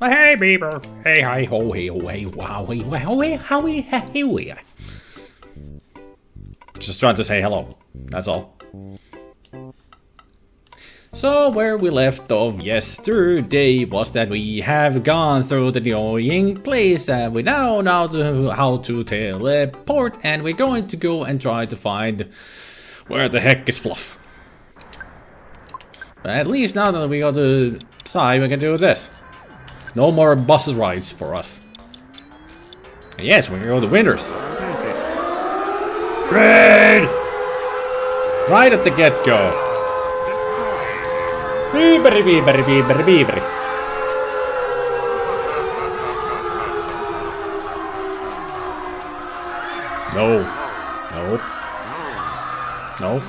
Hey, Beaver. Hey, hi, ho, hey, ho, hey, wow, hey, wow, hey, howie, hey, wee. Just trying to say hello. That's all. So, where we left off yesterday was that we have gone through the annoying place and we now know how to teleport, and we're going to go and try to find where the heck is Fluff. But at least now that we got the side, we can do this. No more bus rides for us. And yes, we're gonna go to Winters. Raid! Right at the get-go. Beebery, beebery, beebery, beebery. No. No. No.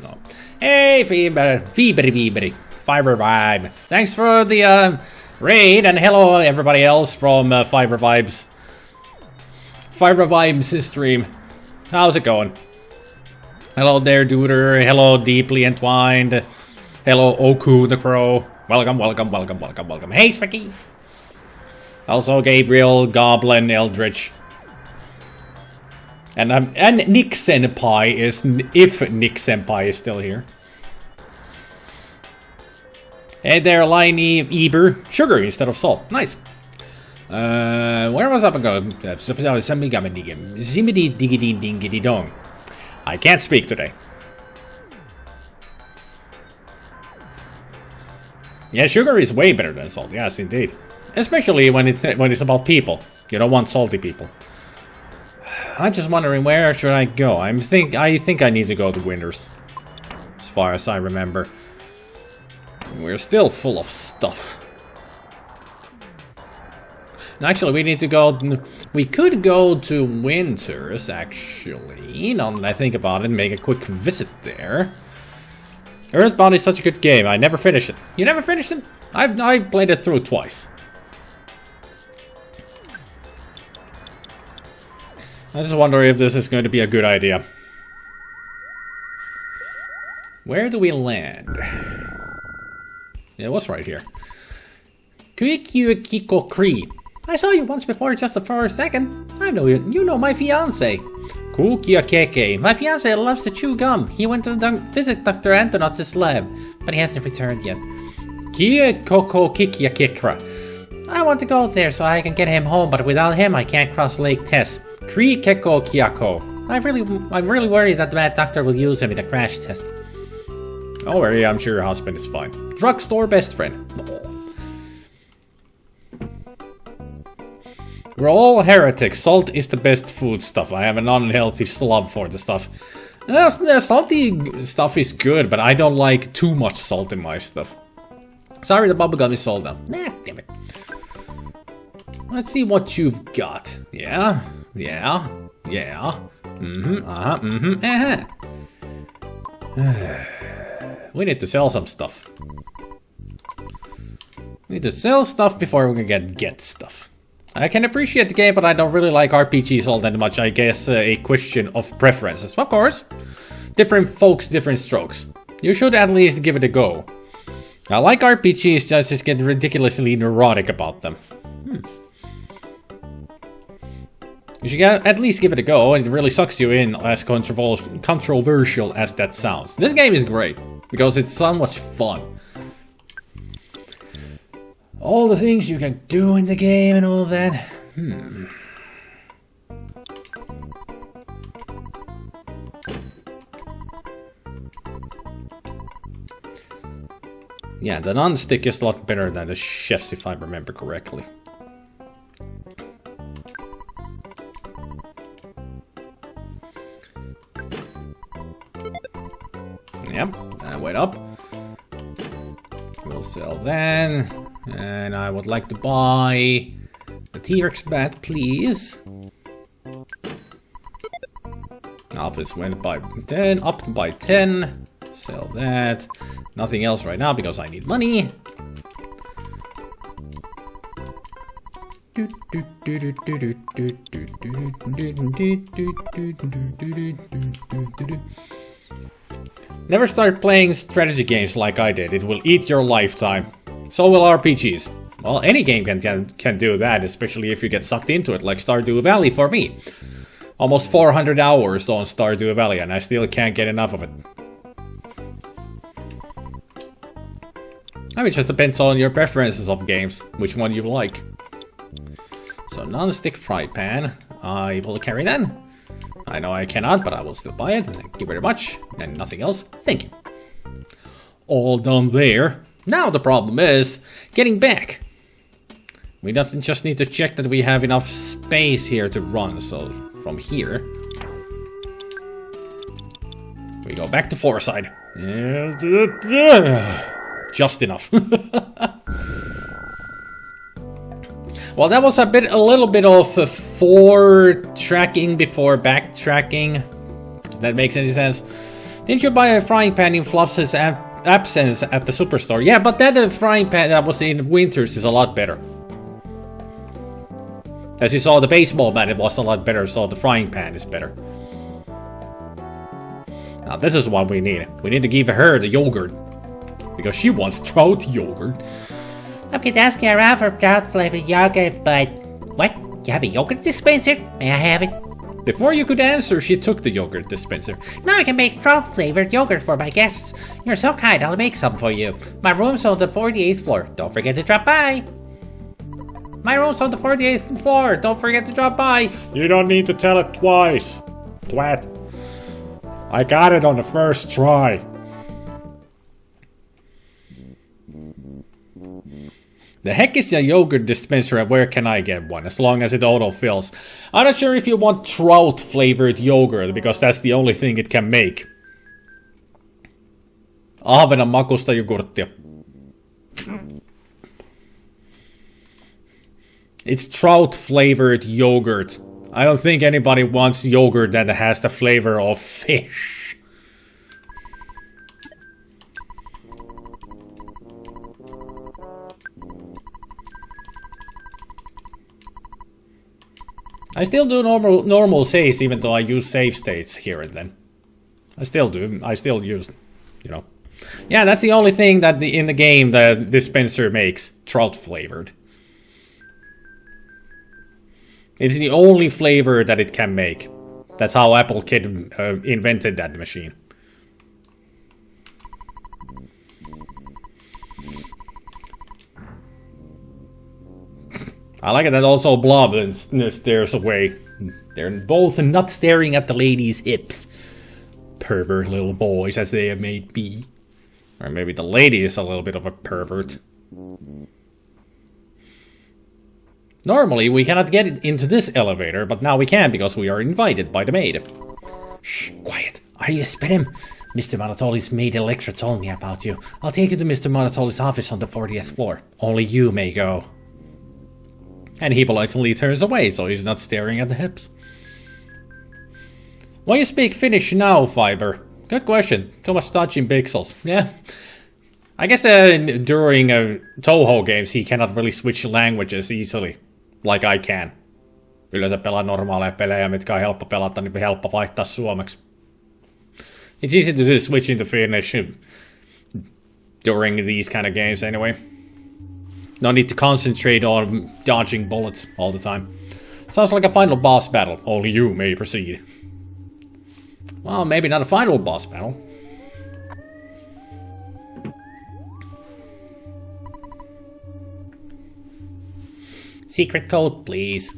No. Hey, Feebery. Fiber Vibe. Thanks for the raid, and hello everybody else from Fiber Vibes stream. How's it going? Hello there, Duder. Hello, Deeply Entwined. Hello, Oku the Crow. Welcome. Hey, Spicky. Also, Gabriel, Goblin, Eldritch. And Nick Senpai is, if Nick Senpai is still here. Hey there, Liney, Eber. Sugar instead of salt. Nice. Where was I going? Zimmity diggity dingity dong. I can't speak today. Yeah, sugar is way better than salt. Yes, indeed. Especially when it's about people. You don't want salty people. I'm just wondering, where should I go? I think I need to go to Winters, as far as I remember. We're still full of stuff. And actually, we need to go. We could go to Winters, actually. Now that I think about it, and make a quick visit there. EarthBound is such a good game. I never finished it. You never finished it? I played it through twice. I just wonder if this is going to be a good idea. Where do we land? Yeah, it was right here. Kiko Cree. I saw you once before, just for a second. I know you. You know my fiance. Kukia Keke. My fiance loves to chew gum. He went to visit Dr. Antonot's lab, but he hasn't returned yet. Kia Koko Kikia Kikra. I want to go there so I can get him home, but without him I can't cross Lake Tess. Tree Keko Kiako. I'm really worried that the bad doctor will use him in a crash test. Don't worry, I'm sure your husband is fine. Drugstore best friend. We're all heretics. Salt is the best food stuff. I have an unhealthy love for the stuff. Salty stuff is good, but I don't like too much salt in my stuff. Sorry, the bubblegum is sold now. Nah, damn it. Let's see what you've got. Yeah. We need to sell some stuff. We need to sell stuff before we can get stuff. I can appreciate the game, but I don't really like RPGs all that much. I guess a question of preferences. Of course. Different folks, different strokes. You should at least give it a go. I like RPGs, just get ridiculously neurotic about them. You should at least give it a go. It really sucks you in, as controversial as that sounds. This game is great, because it's so much fun. All the things you can do in the game and all that. Yeah, the non-stick is a lot better than the chef's, if I remember correctly. Yep, wait up. We'll sell that. And I would like to buy the T-Rex bat, please. Office went by 10, up by 10. Sell that. Nothing else right now because I need money. Never start playing strategy games like I did. It will eat your lifetime. So will RPGs. Well, any game can do that, especially if you get sucked into it, like Stardew Valley for me. Almost 400 hours on Stardew Valley, and I still can't get enough of it. I mean, it just depends on your preferences of games, which one you like. So, non-stick fry pan. I will carry that. I know I cannot, but I will still buy it. Thank you very much. And nothing else. Thank you. All done there. Now the problem is getting back. We just need to check that we have enough space here to run. So from here, we go back to Foreside. Just enough. Well, that was a little bit of fore-tracking before backtracking. If that makes any sense. Didn't you buy a frying pan in Fluff's absence at the superstore? Yeah, but that frying pan that was in Winters is a lot better. As you saw, the baseball bat, it was a lot better, so the frying pan is better. Now, this is what we need. We need to give her the yogurt. Because she wants trout yogurt. I could ask you around for trout-flavored yogurt, but... What? You have a yogurt dispenser? May I have it? Before you could answer, she took the yogurt dispenser. Now I can make trout-flavored yogurt for my guests. You're so kind, I'll make some for you. My room's on the 48th floor. Don't forget to drop by. My room's on the 48th floor. Don't forget to drop by. You don't need to tell it twice, twat. I got it on the first try. The heck is a yogurt dispenser and where can I get one? As long as it auto-fills. I'm not sure if you want trout-flavored yogurt, because that's the only thing it can make. Ahvenan makusta jogurttia. It's trout-flavored yogurt. I don't think anybody wants yogurt that has the flavor of fish. I still do normal saves, even though I use save states here and then. I still do. I still use, you know. Yeah, that's the only thing that in the game the dispenser makes. Trout flavored. It's the only flavor that it can make. That's how Apple Kid invented that machine. I like it that also Blob stares away. They're both not staring at the lady's hips. Pervert little boys as they may be. Or maybe the lady is a little bit of a pervert. Normally we cannot get into this elevator, but now we can because we are invited by the maid. Shh, quiet. Are you Spidim? Mr. Monotoli's maid Electra told me about you. I'll take you to Mr. Monotoli's office on the 40th floor. Only you may go. And he politely turns away, so he's not staring at the hips. Why you speak Finnish now, Fiber? Good question. Too much touching pixels. Yeah. I guess during Toho games he cannot really switch languages easily. Like I can. Yleensä pelaa normaaleja pelejä, mitkä on helppo pelata, niin helppo vaihtaa suomeksi. It's easy to switch into Finnish during these kind of games anyway. No need to concentrate on dodging bullets all the time. Sounds like a final boss battle. Only you may proceed. Well, maybe not a final boss battle. Secret code, please.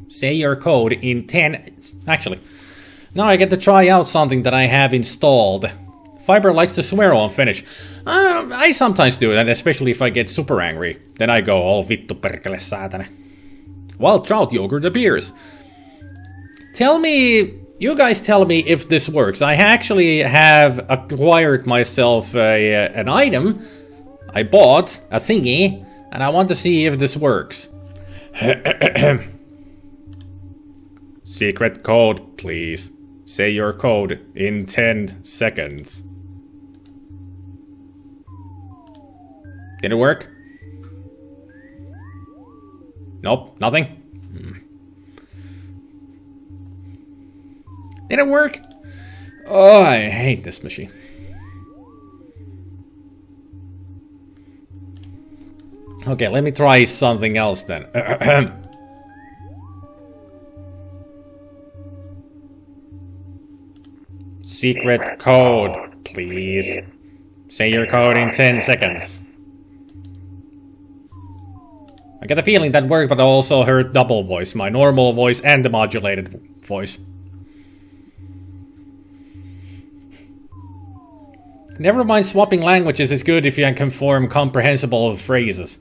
Say your code in 10... Actually, now I get to try out something that I have installed. Fiber likes to swear on Finnish. I sometimes do that, especially if I get super angry. Then I go all vittu perkele saatana. While trout yogurt appears. Tell me, you guys tell me if this works. I actually have acquired myself an item. I bought a thingy, and I want to see if this works. Secret code, please. Say your code in 10 seconds. Did it work? Nope, nothing. Did it work? Oh, I hate this machine. Okay, let me try something else then. Secret code, please. Say your code in 10 seconds. I get the feeling that worked, but I also heard double voice. My normal voice and the modulated voice. Never mind swapping languages, it's good if you can form comprehensible phrases.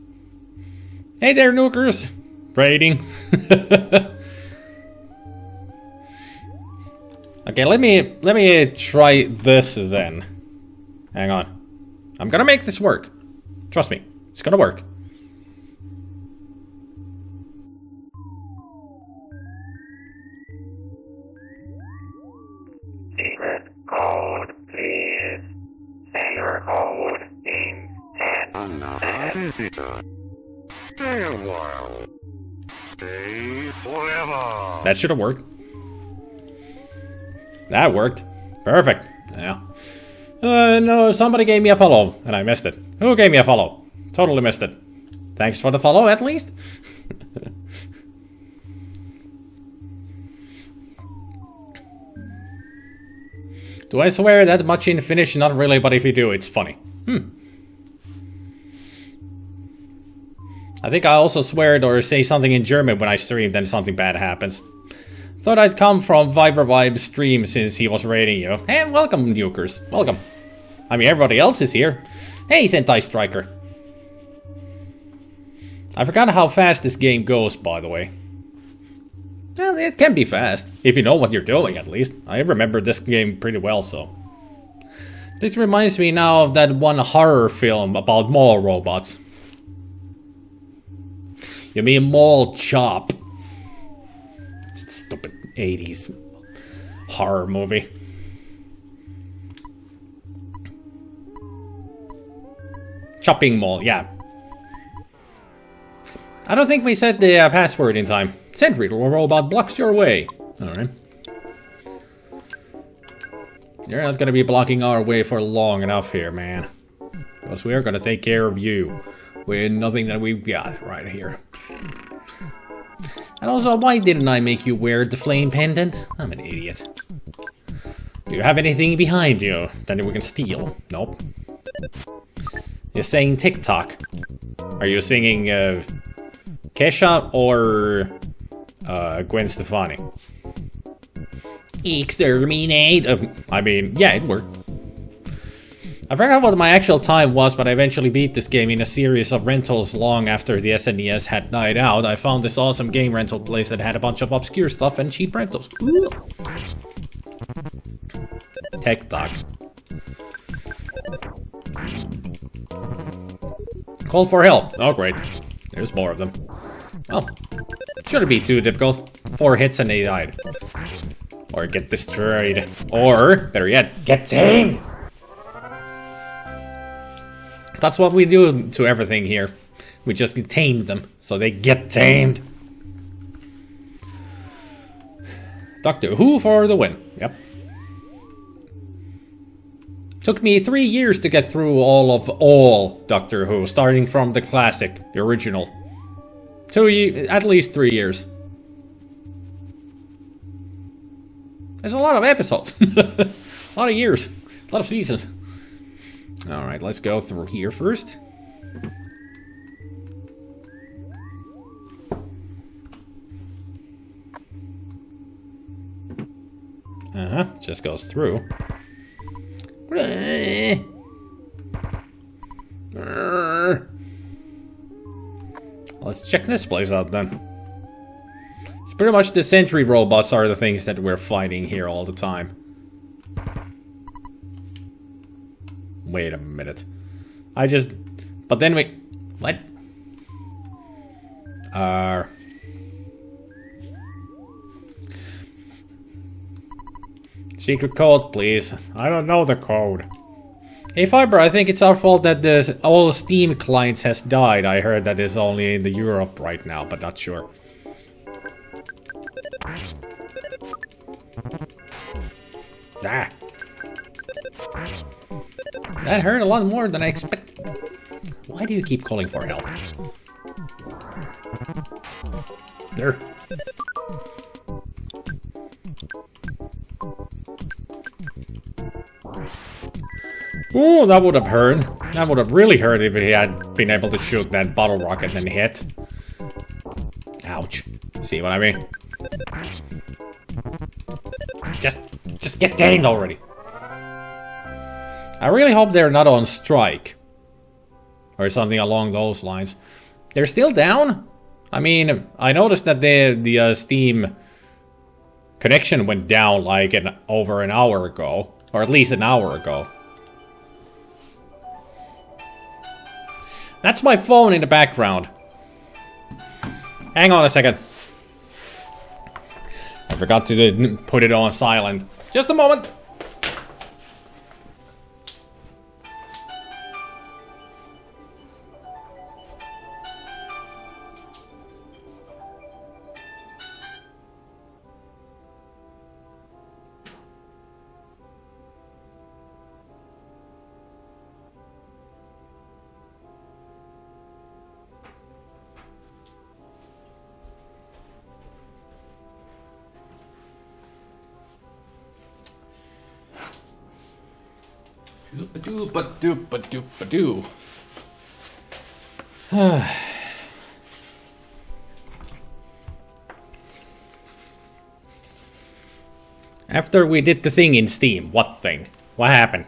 Hey there, Nookers! Braiding. Okay, let me try this then. Hang on. I'm gonna make this work. Trust me, it's gonna work. Secret code, please. Say your code in 10 seconds. Stay a while. Stay forever. That should have worked. That worked. Perfect. Yeah. No, somebody gave me a follow, and I missed it. Who gave me a follow? Totally missed it. Thanks for the follow, at least. Do I swear that much in Finnish? Not really, but if you do, it's funny. I think I also swear or say something in German when I stream, then something bad happens. Thought I'd come from Viber Vibe's stream since he was raiding you. And welcome, nukers. Welcome. I mean, everybody else is here. Hey, Sentai Striker. I forgot how fast this game goes, by the way. Well, it can be fast, if you know what you're doing, at least. I remember this game pretty well, so. This reminds me now of that one horror film about mall robots. You mean Mall Chop. Stupid 80s horror movie. Chopping Mall, yeah. I don't think we said the password in time. Sentry robot blocks your way. Alright. You're not gonna be blocking our way for long enough here, man. Because we are gonna take care of you with nothing that we've got right here. And also, why didn't I make you wear the flame pendant? I'm an idiot. Do you have anything behind you that we can steal? Nope. You're saying TikTok. Are you singing Kesha or Gwen Stefani? Exterminate. I mean, yeah, it worked. I forgot what my actual time was, but I eventually beat this game in a series of rentals long after the SNES had died out. I found this awesome game rental place that had a bunch of obscure stuff and cheap rentals. Ooh. TikTok. Call for help. Oh, great. There's more of them. Oh, shouldn't be too difficult. 4 hits and they died. Or get destroyed. Or, better yet, get tamed! That's what we do to everything here. We just tame them, so they get tamed. Doctor Who for the win. Yep. Took me 3 years to get through all Doctor Who, starting from the classic, the original. At least 3 years. There's a lot of episodes. A lot of years. A lot of seasons. Alright, let's go through here first. Just goes through. Let's check this place out then. It's pretty much the sentry robots are the things that we're fighting here all the time. Wait a minute. But then we... What? Secret code, please. I don't know the code. Hey Fiber, I think it's our fault that all Steam clients has died. I heard that it's only in the Europe right now, but not sure. Ah. That hurt a lot more than I expected. Why do you keep calling for help? There. Ooh, that would have hurt. That would have really hurt if he had been able to shoot that bottle rocket and hit. Ouch. See what I mean? Just get danged already. I really hope they're not on strike. Or something along those lines. They're still down? I mean, I noticed that the Steam connection went down like over an hour ago. Or at least an hour ago. That's my phone in the background. Hang on a second. I forgot to put it on silent. Just a moment. Doop-a-doo. After we did the thing in Steam, what thing? What happened?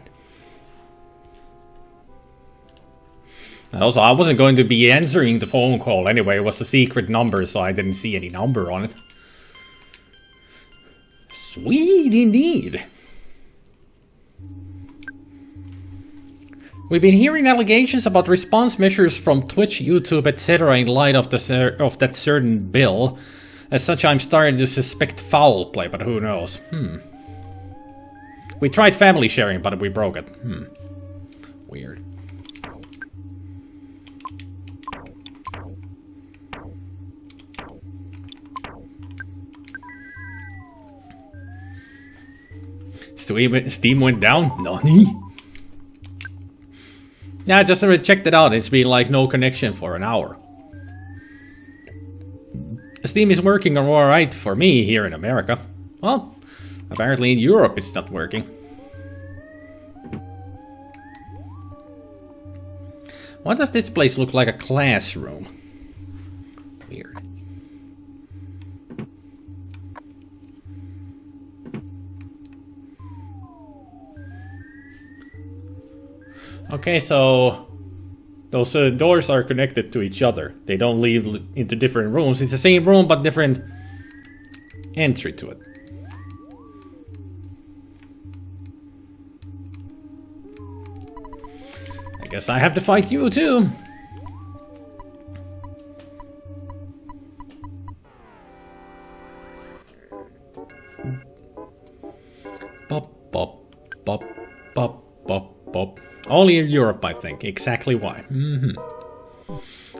And also, I wasn't going to be answering the phone call anyway. It was a secret number, so I didn't see any number on it. Sweet indeed. We've been hearing allegations about response measures from Twitch, YouTube, etc. in light of that certain bill. As such, I'm starting to suspect foul play, but who knows? We tried family sharing, but we broke it. Weird. Steam went down? Nani? Yeah, I just checked it out. It's been like no connection for an hour. Steam is working alright for me here in America. Well, apparently in Europe it's not working. Why does this place look like a classroom? Weird. Okay, so those doors are connected to each other. They don't lead into different rooms. It's the same room, but different entry to it. I guess I have to fight you too. Bop, bop, bop, bop, bop, bop. Only in Europe, I think. Exactly why.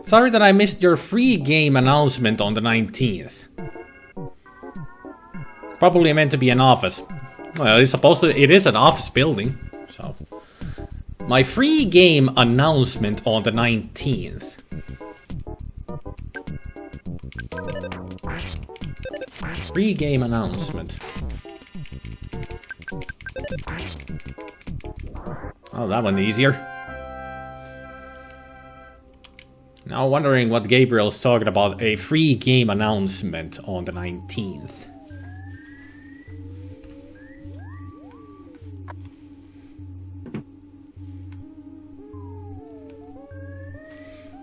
Sorry that I missed your free game announcement on the 19th. Probably meant to be an office. Well, it's supposed to. It is an office building, so. My free game announcement on the 19th. Free game announcement. Oh, that one easier. Now wondering what Gabriel's talking about. A free game announcement on the 19th.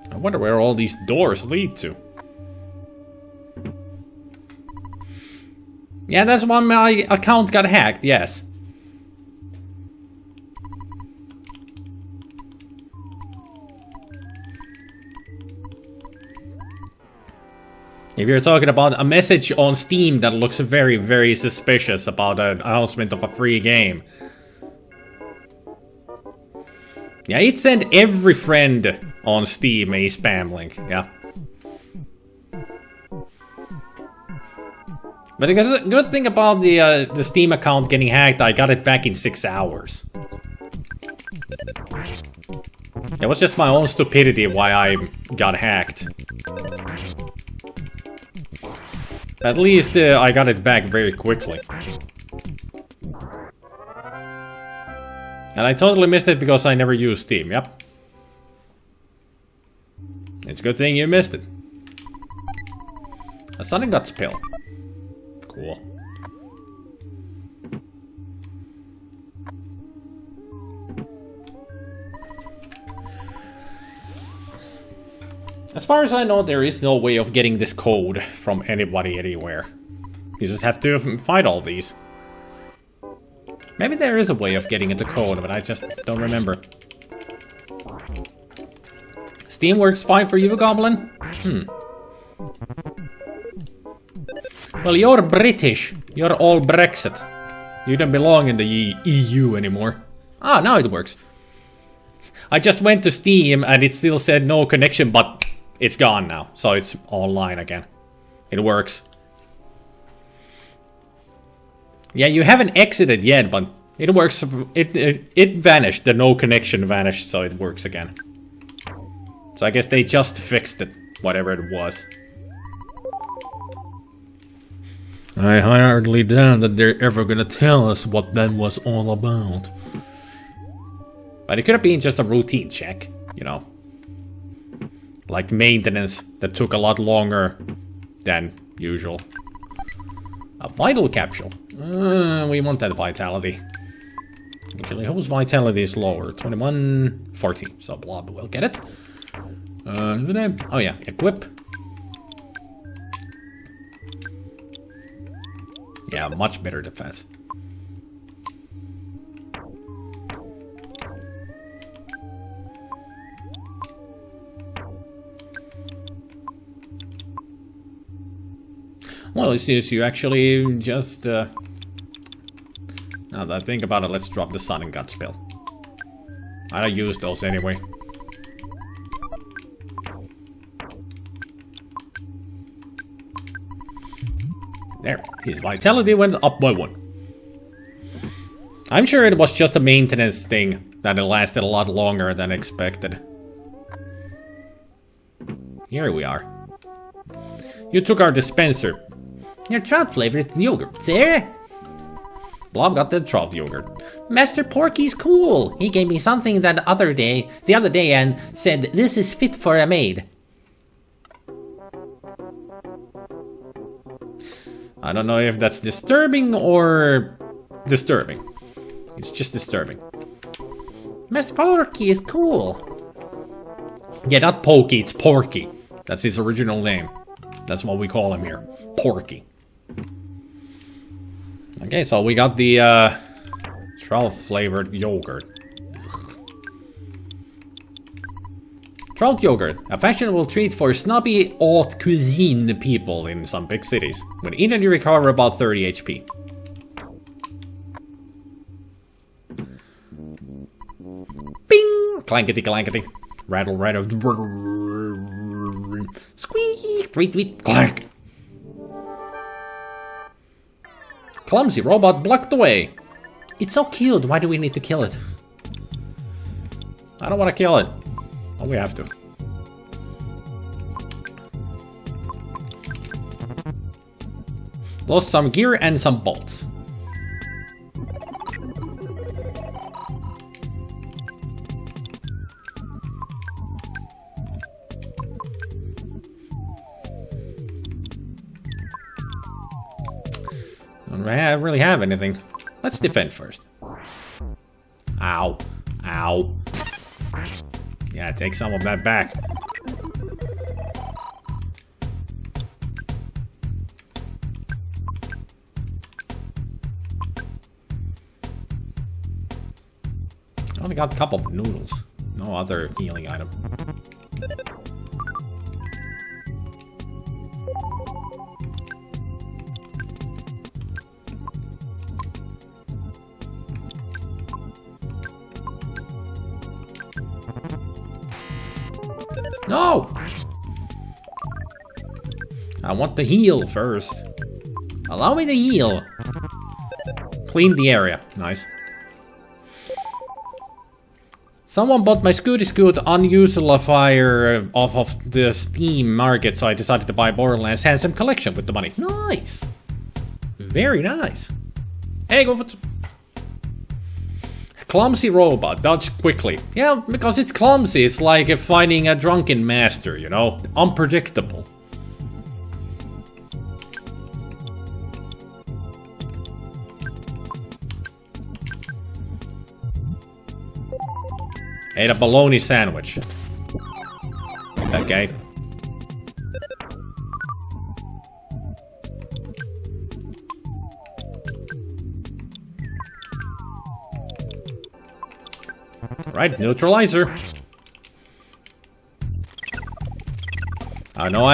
I wonder where all these doors lead to. Yeah, that's when my account got hacked, yes. If you're talking about a message on Steam that looks very, very suspicious about an announcement of a free game. Yeah, it sent every friend on Steam a spam link, yeah. But the good thing about the Steam account getting hacked, I got it back in 6 hours. It was just my own stupidity why I got hacked. At least I got it back very quickly. And I totally missed it because I never used Steam, yep. It's a good thing you missed it. A Sun Guts pill. Cool. As far as I know, there is no way of getting this code from anybody anywhere. You just have to fight all these. Maybe there is a way of getting into code, but I just don't remember. Steam works fine for you, Goblin? Well, you're British. You're all Brexit. You don't belong in the EU anymore. Ah, now it works. I just went to Steam and it still said no connection, but it's gone now. So it's online again. It works. Yeah, you haven't exited yet, but it works. It vanished. The no connection vanished, so it works again. So I guess they just fixed it, whatever it was. I hardly doubt that they're ever gonna tell us what that was all about. But it could have been just a routine check, you know. Like maintenance that took a lot longer than usual. A vital capsule. We want that vitality. Actually, whose vitality is lower? 21, 14. So Blob will get it. Oh yeah, equip. Yeah, much better defense. Well, it seems you actually just... now that I think about it, let's drop the Sun and Gut spell. I don't use those anyway. There, his vitality went up by 1. I'm sure it was just a maintenance thing, that it lasted a lot longer than expected. Here we are. You took our dispenser. Your trout flavored yogurt, sir? Blob got the trout yogurt. Master Porky's cool. He gave me something the other day and said this is fit for a maid. I don't know if that's disturbing or disturbing. It's just disturbing. Master Porky is cool. Yeah, not Pokey, it's Porky. That's his original name. That's what we call him here. Porky. Okay, so we got the trout flavored yogurt. Trout yogurt, a fashionable treat for snobby haute cuisine people in some big cities. When eaten, you recover about 30 HP. Bing! Clankety clankety. Rattle rattle. Squeak! Tweet tweet. Clank! Clumsy robot blocked the way. It's so cute. Why do we need to kill it? I don't want to kill it. Oh, we have to. Lost some gear and some bolts. Don't really have anything. Let's defend first. Ow. Ow. Yeah, take some of that back. I only got a couple of noodles. No other healing item. No! I want the heal first. Allow me to heal. Clean the area. Nice. Someone bought my Scooty Scoot unusualifier off of the Steam market, so I decided to buy Borderlands Handsome Collection with the money. Nice! Very nice. Hey, go for it. Clumsy robot, dodge quickly. Yeah, because it's clumsy, it's like finding a drunken master, you know? Unpredictable. Ate a bologna sandwich. Okay. Right, neutralizer. I know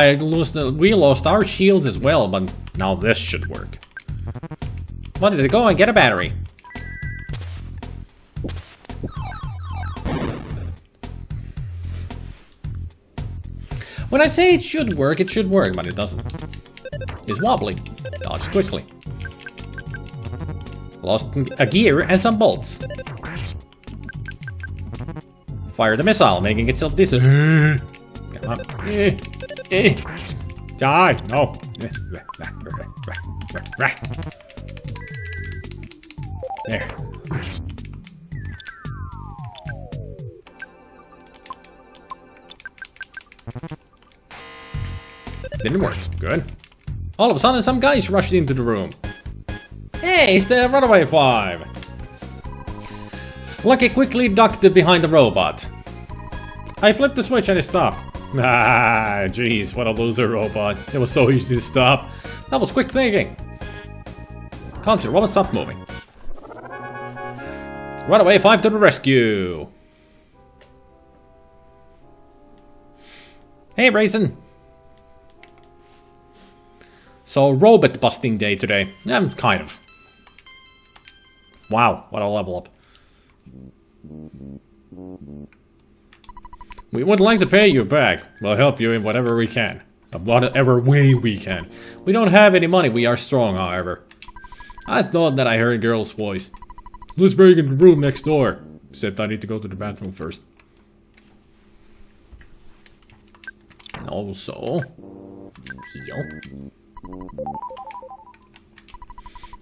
we lost our shields as well, but now this should work. Wanted to go and get a battery. When I say it should work, but it doesn't. It's wobbly. Dodge quickly. Lost a gear and some bolts. Fire the missile, making itself this. Come on. Die! No! There. Didn't work. Good. All of a sudden, some guys rushed into the room. Hey, it's the Runaway 5! Lucky quickly ducked behind the robot. I flipped the switch and it stopped. Ah, jeez, what a loser robot. It was so easy to stop. That was quick thinking. Can't you, robot, stop moving. Runaway 5 to the rescue. Hey, Raisin. So, robot busting day today. Kind of. Wow, what a level up. We would like to pay you back. We'll help you in whatever we can. Whatever way we can. We don't have any money, we are strong, however. I thought that I heard a girl's voice. Let's break into the room next door. Except I need to go to the bathroom first. And also... heal.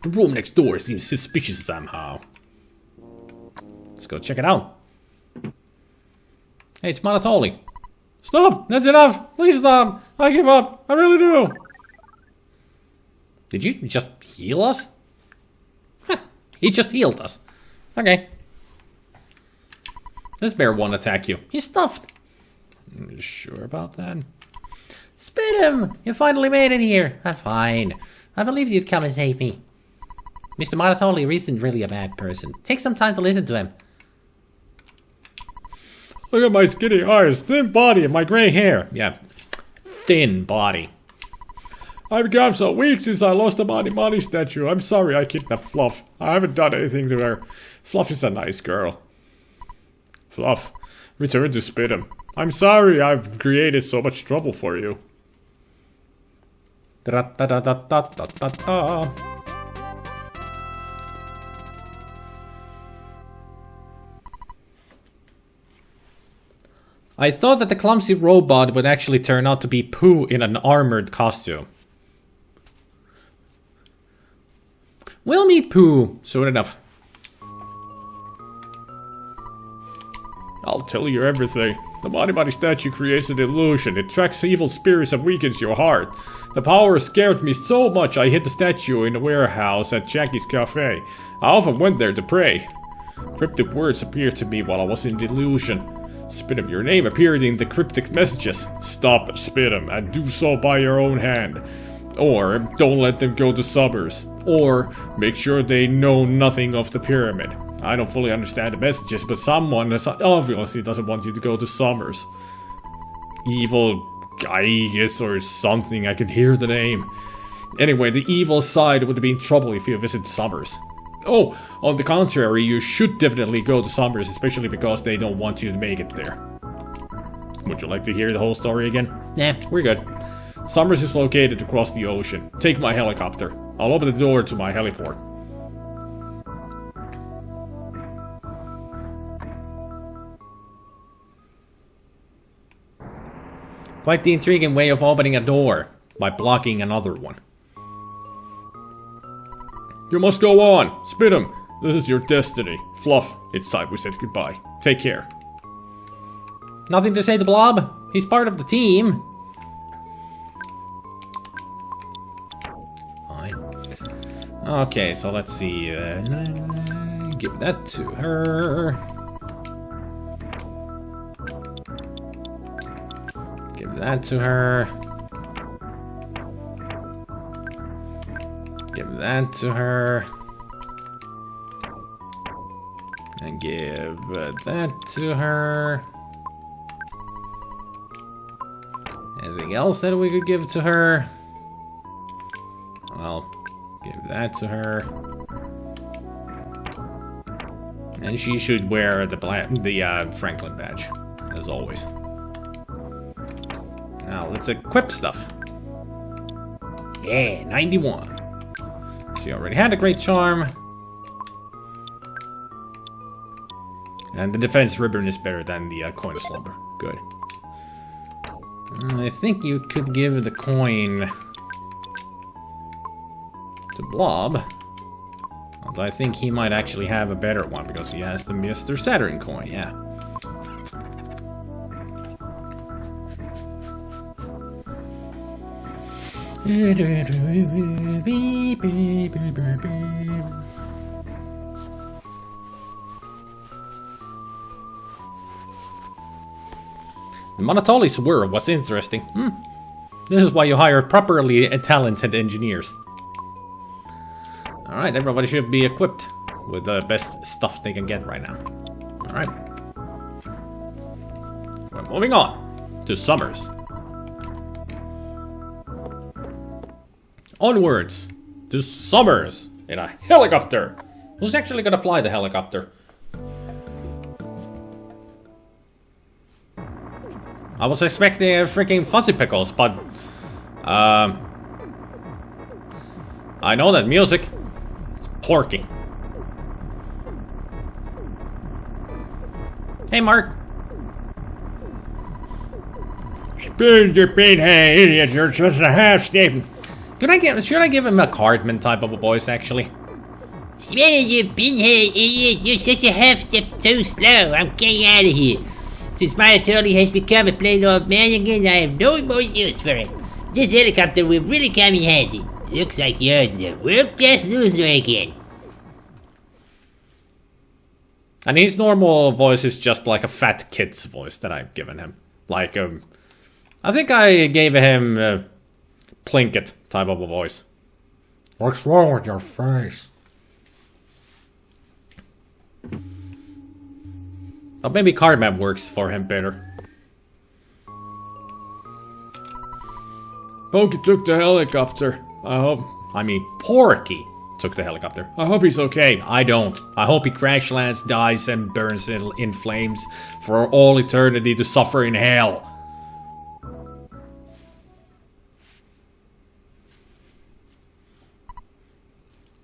The room next door seems suspicious somehow. Let's go check it out. Hey, it's Manatoli. Stop! That's enough! Please stop! I give up! I really do! Did you just heal us? Huh, he just healed us. Okay. This bear won't attack you. He's stuffed. You sure about that? Spit him! You finally made it here. I'm fine. I believed you'd come and save me. Mr. Manatoli isn't really a bad person. Take some time to listen to him. Look at my skinny eyes, thin body, and my gray hair. Yeah, thin body. I've become so weak since I lost the Money statue. I'm sorry I kidnapped Fluff. I haven't done anything to her. Fluff is a nice girl. Fluff, return to Spit'em. I'm sorry I've created so much trouble for you. Da-da-da-da-da-da-da-da. I thought that the clumsy robot would actually turn out to be Pooh in an armored costume. We'll meet Pooh soon enough. I'll tell you everything. The Money statue creates an illusion. It tracks evil spirits and weakens your heart. The power scared me so much I hid the statue in a warehouse at Jackie's cafe. I often went there to pray. Cryptic words appeared to me while I was in the illusion. Spit'em, your name appeared in the cryptic messages. Stop Spit'em and do so by your own hand. Or don't let them go to Summers. Or make sure they know nothing of the pyramid. I don't fully understand the messages, but someone obviously doesn't want you to go to Summers. Evil Gaius or something, I can hear the name. Anyway, the evil side would be in trouble if you visit Summers. Oh, on the contrary, you should definitely go to Summers, especially because they don't want you to make it there. Would you like to hear the whole story again? Nah, we're good. Summers is located across the ocean. Take my helicopter. I'll open the door to my heliport. Quite the intriguing way of opening a door by blocking another one. You must go on. Spit him. This is your destiny. Fluff, it's time we said goodbye. Take care. Nothing to say to Blob. He's part of the team. Fine. Okay, so let's see. Give that to her. Give that to her. Give that to her. And give that to her. Anything else that we could give to her? Well, give that to her. And she should wear the Franklin badge, as always. Now, let's equip stuff. Yeah, 91. She already had a great charm. And the defense ribbon is better than the coin of slumber. Good. I think you could give the coin to Blob. Although I think he might actually have a better one because he has the Mr. Saturn coin, yeah. The Monotoli swerve was interesting. This is why you hire properly talented engineers. Alright, everybody should be equipped with the best stuff they can get right now. Alright. We're moving on to Summers. Onwards to Summers in a helicopter. Who's actually gonna fly the helicopter? I was expecting a freaking Fuzzy Pickles, but I know that music. It's Porky. Hey, Mark. Spin your bean, hey idiot! You're just a half Stephen. Should I give him a Cartman type of a voice, actually? You pinhead idiot, you're such a half step too slow. I'm getting out of here. Since my attorney has become a plain old man again, I have no more use for it. This helicopter will really come in handy. Looks like you're the world-class loser again. And his normal voice is just like a fat kid's voice that I've given him. Like, I think I gave him a Plinkett type of a voice. What's wrong with your face? But maybe Cardman works for him better. Pokey took the helicopter. Porky took the helicopter. I hope he's okay. I don't. I hope he crash lands, dies, and burns in flames for all eternity to suffer in hell.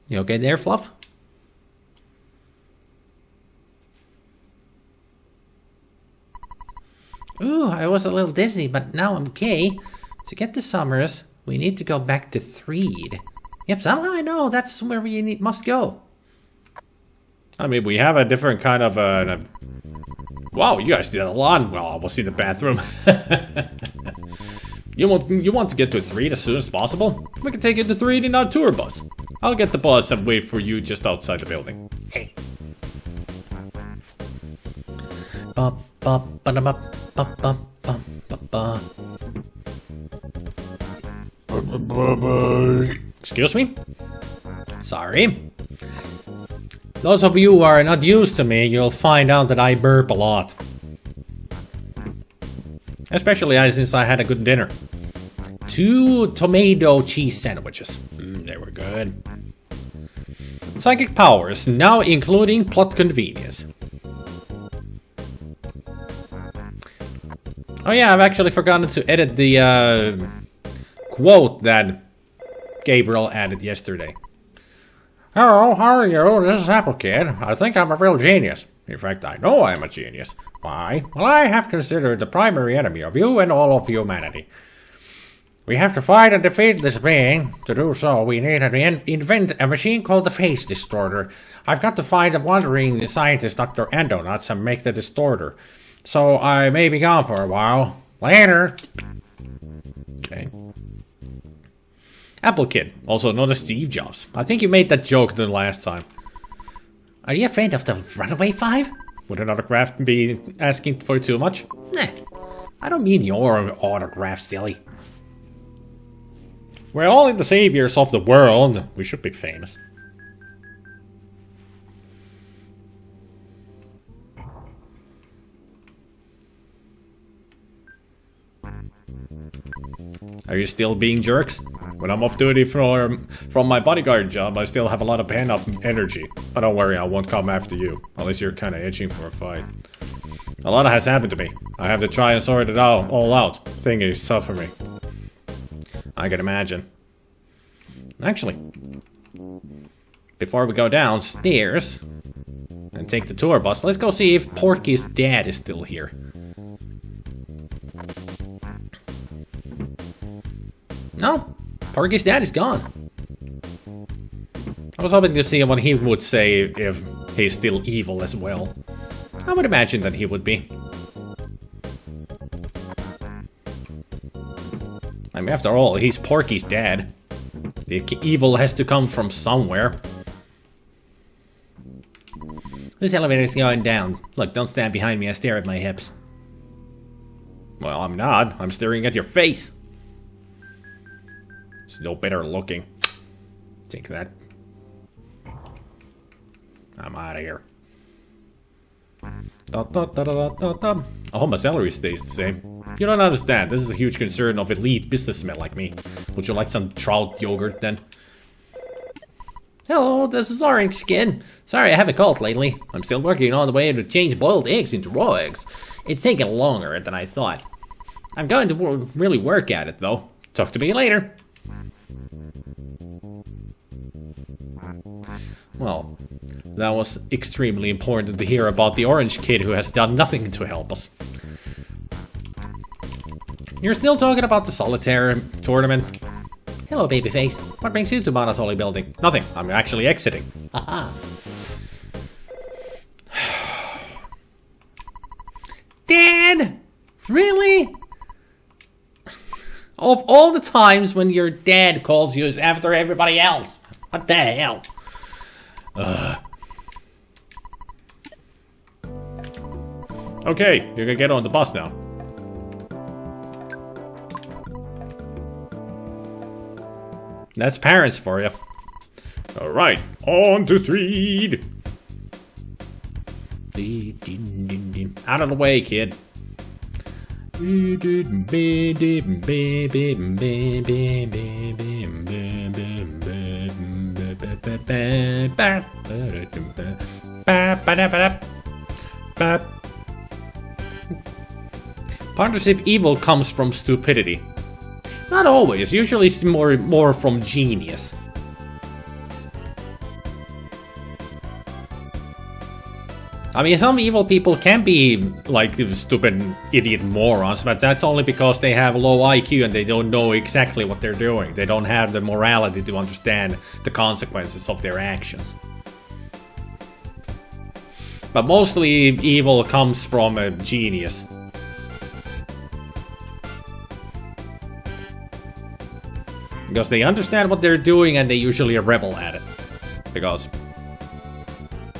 You okay there, Fluff? Ooh, I was a little dizzy, but now I'm okay. To get to Summers, we need to go back to Threed. Yep, somehow I know that's where we must go. I mean, we have a different kind of wow, you guys did a lot. Well, I was in the bathroom. You want to get to Threed as soon as possible? We can take you to Threed in our tour bus. I'll get the bus and wait for you just outside the building. Hey. Excuse me? Sorry. Those of you who are not used to me, you'll find out that I burp a lot. Especially since I had a good dinner. 2 tomato cheese sandwiches. They were good. Psychic powers, now including plot convenience. Oh yeah, I've actually forgotten to edit the quote that Gabriel added yesterday. Hello, how are you? This is Apple Kid. I think I'm a real genius. In fact, I know I am a genius. Why? Well, I have considered the primary enemy of you and all of humanity. We have to fight and defeat this being. To do so, we need to invent a machine called the Face Distorter. I've got to find the wandering scientist Dr. Endonuts and make the distorter. So I may be gone for a while. Later! Okay. Apple Kid, also known as Steve Jobs. I think you made that joke the last time. Are you afraid of the Runaway Five? Would an autograph be asking for too much? Nah, I don't mean your autograph, silly. We're only the saviors of the world. We should be famous. Are you still being jerks? When I'm off duty from my bodyguard job, I still have a lot of pent-up energy. But don't worry, I won't come after you. Unless you're kinda itching for a fight. A lot has happened to me. I have to try and sort it all out. Thing is tough for me. I can imagine. Actually, before we go downstairs and take the tour bus, let's go see if Porky's dad is still here. No, Porky's dad is gone. I was hoping to see what he would say if he's still evil as well. I would imagine that he would be. I mean, after all, he's Porky's dad. The evil has to come from somewhere. This elevator's going down. Look, don't stand behind me, I stare at my hips. Well, I'm not. I'm staring at your face. It's no better looking. Take that. I'm out of here. I hope my salary stays the same. You don't understand. This is a huge concern of elite businessmen like me. Would you like some trout yogurt then? Hello, this is Orange again. Sorry I haven't called lately. I'm still working on the way to change boiled eggs into raw eggs. It's taking longer than I thought. I'm going to really work at it though. Talk to me later. Well, that was extremely important to hear about the orange kid who has done nothing to help us. You're still talking about the solitaire tournament? Hello, babyface. What brings you to Monotoli Building? Nothing. I'm actually exiting. Haha. Dad! Really? Of all the times when your dad calls you is after everybody else. What the hell? Okay, you can get on the bus now. That's parents for you. Alright, on to 3. Out of the way, kid. Partnership evil comes from stupidity. Not always, usually it's more from genius. I mean, some evil people can be like stupid idiot morons, but that's only because they have low IQ and they don't know exactly what they're doing. They don't have the morality to understand the consequences of their actions. But mostly evil comes from a genius. Because they understand what they're doing and they usually rebel at it. Because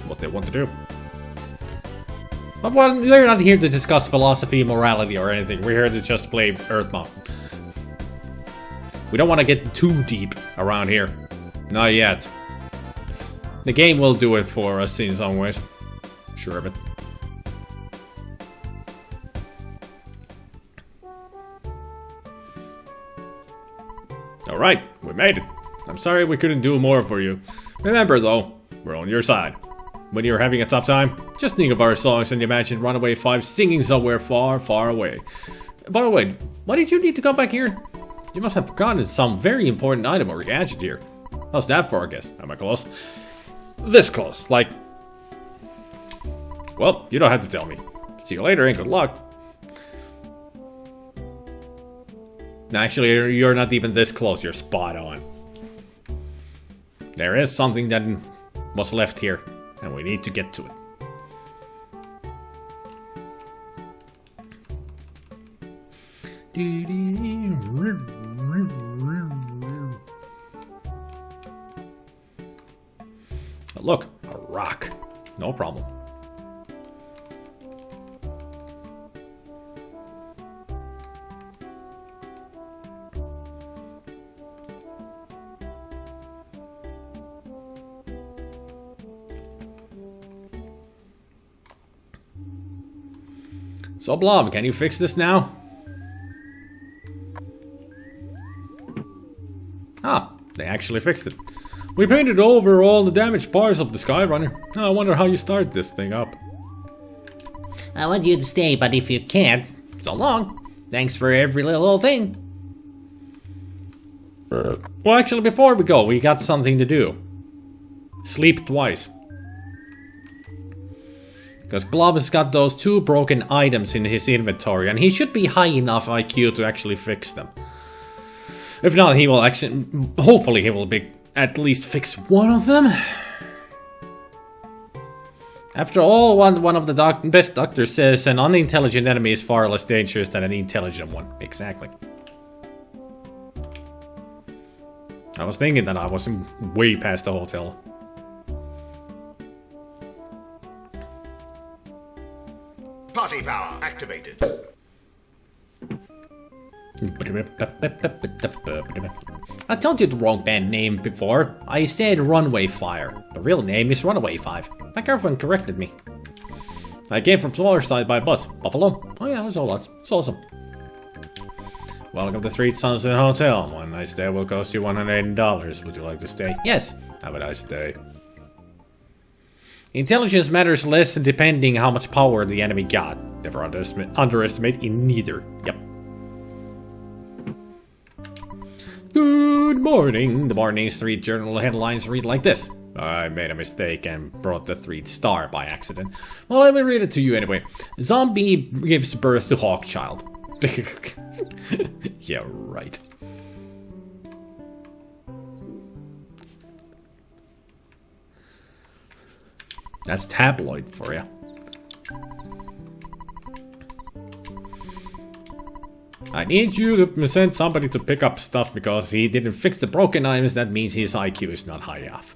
what they want to do. But well, we're not here to discuss philosophy, morality, or anything. We're here to just play EarthBound. We don't want to get too deep around here. Not yet. The game will do it for us in some ways. Sure of it. Alright, we made it. I'm sorry we couldn't do more for you. Remember though, we're on your side. When you're having a tough time, just think of our songs and imagine Runaway 5 singing somewhere far, far away. By the way, why did you need to come back here? You must have forgotten some very important item or gadget here. How's that for a guess? Am I close? This close, like... Well, you don't have to tell me. See you later and good luck. Actually, you're not even this close. You're spot on. There is something that was left here, and we need to get to it. Look, a rock. No problem. So, Blob, can you fix this now? Ah, they actually fixed it. We painted over all the damaged parts of the Skyrunner. I wonder how you start this thing up. I want you to stay, but if you can't, so long. Thanks for every little thing. Well, actually, before we go, we got something to do. Sleep twice. Because Blob has got those 2 broken items in his inventory, and he should be high enough IQ to actually fix them. If not, he will actually... Hopefully he will be at least fix one of them. After all, one of the best doctors says an unintelligent enemy is far less dangerous than an intelligent one. Exactly. I was thinking that I was way past the hotel. Party power activated. I told you the wrong band name before. I said Runway Fire. The real name is Runaway 5. My girlfriend corrected me. I came from Smaller by bus. Buffalo? Oh yeah, that's all that. It's awesome. Welcome to Three Sunset Hotel. One night stay will cost you $180. Would you like to stay? Yes. Have a nice day. Intelligence matters less depending how much power the enemy got. Never underestimate in neither. Yep. Good morning. The morning Street Journal headlines read like this. I made a mistake and brought the 3rd star by accident. Well, let me read it to you anyway. Zombie gives birth to Hawkchild. Yeah, right. That's tabloid for you. I need you to send somebody to pick up stuff because he didn't fix the broken items. That means his IQ is not high enough.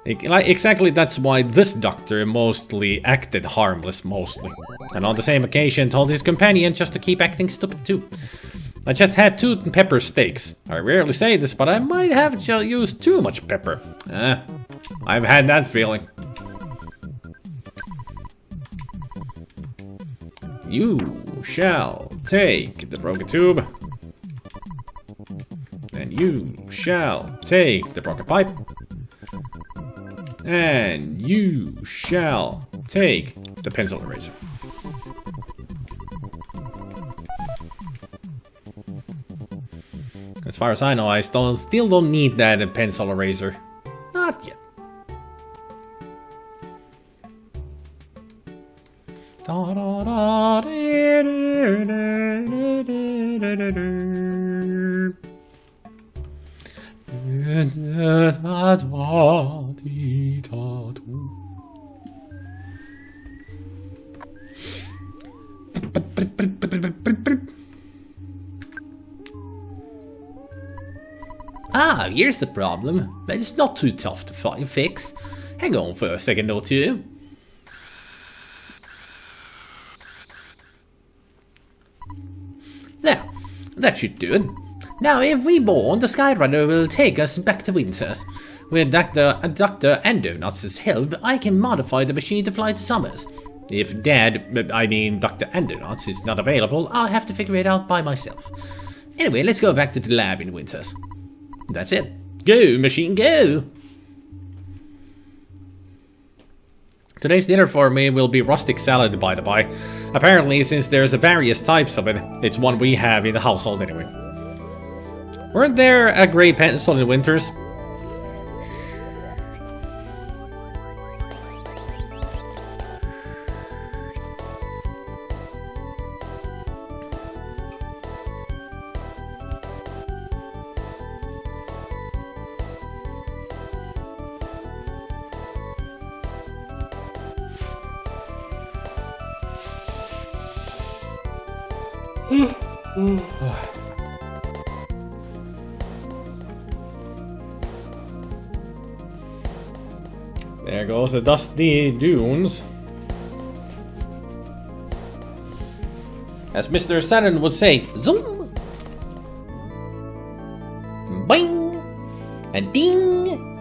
Exactly, that's why this doctor mostly acted harmless, mostly. And on the same occasion told his companion just to keep acting stupid too. I just had 2 pepper steaks. I rarely say this, but I might have used too much pepper. I've had that feeling. You shall take the broken tube. And you shall take the broken pipe. And you shall take the pencil eraser. As far as I know, I still don't need that pencil eraser. Not yet. Ah, here's the problem. But it's not too tough to fix. Hang on for a second or two. There, that should do it. Now, if we board, the Skyrunner will take us back to Winters. With Dr. Endonuts' help, I can modify the machine to fly to Summers. If Dr. Endonuts is not available, I'll have to figure it out by myself. Anyway, let's go back to the lab in Winters. That's it. Go, machine, go! Today's dinner for me will be rustic salad, by the by. Apparently, since there's various types of it, it's one we have in the household anyway. Weren't there a gray pencil in Winters? There goes the dusty dunes. As Mr. Saturn would say, zoom! Bing! A ding!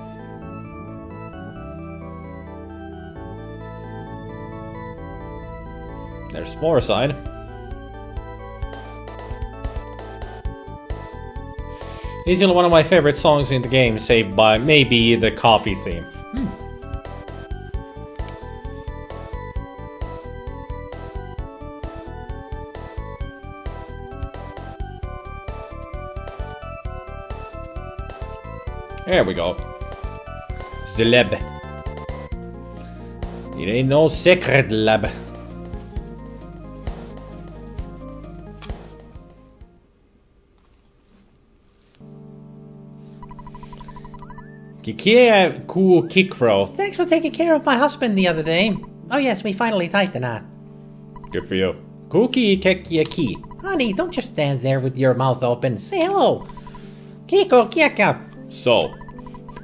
There's Foreside. Easily one of my favorite songs in the game, saved by maybe the coffee theme. There we go. The lab. It ain't no secret lab. Kikia cool kickrow. Thanks for taking care of my husband the other day. Oh yes, we finally tied the knot. Good for you. Cookie kekia ki. Honey, don't just stand there with your mouth open. Say hello. Kiko kiaka. So,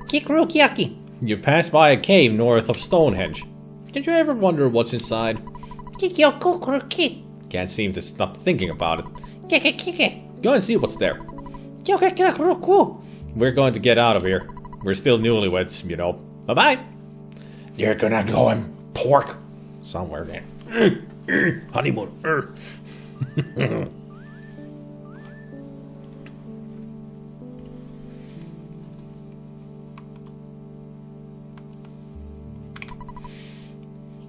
Kikru kiaki. you passed by a cave north of Stonehenge. Did you ever wonder what's inside? Kikyo kukru ki. Can't seem to stop thinking about it. Kiki kiki. Go and see what's there. Kyoka kikru ku. We're going to get out of here. We're still newlyweds, you know. Bye-bye. You're gonna go and pork somewhere there. Honeymoon.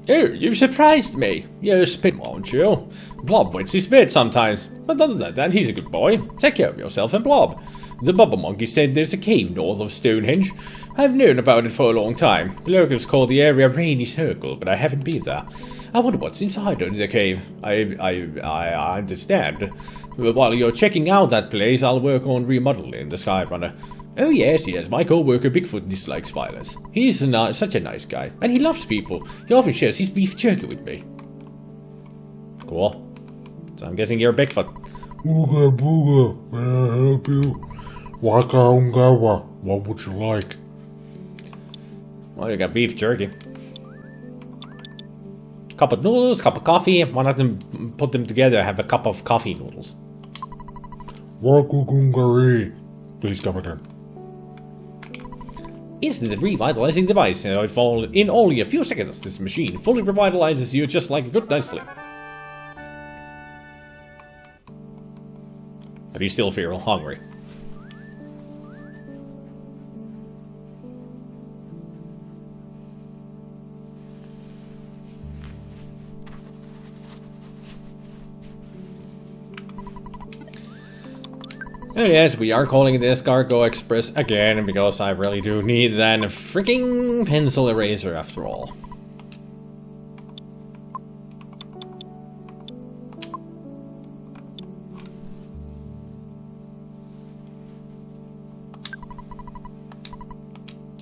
Oh, you've surprised me. You spin, won't you? Blob wets his bed sometimes, but other than that, he's a good boy. Take care of yourself and Blob. The Bubble Monkey said there's a cave north of Stonehenge. I've known about it for a long time. The locals call the area Rainy Circle, but I haven't been there. I wonder what's inside of the cave. I understand. While you're checking out that place, I'll work on remodeling the Skyrunner. Oh yes, my co-worker Bigfoot dislikes violence. He's such a nice guy, and he loves people. He often shares his beef jerky with me. Cool. So I'm guessing you're Bigfoot. Ooga booga, may I help you? Waka ungawa, what would you like? Well, you got beef jerky. Cup of noodles, cup of coffee. Why not put them together, have a cup of coffee noodles? Waku gungari. Please come again. Instant revitalizing device. In only a few seconds, this machine fully revitalizes you just like a good night's sleep. But you still feel hungry. And yes, we are calling this Cargo Express again, because I really do need that freaking pencil eraser after all.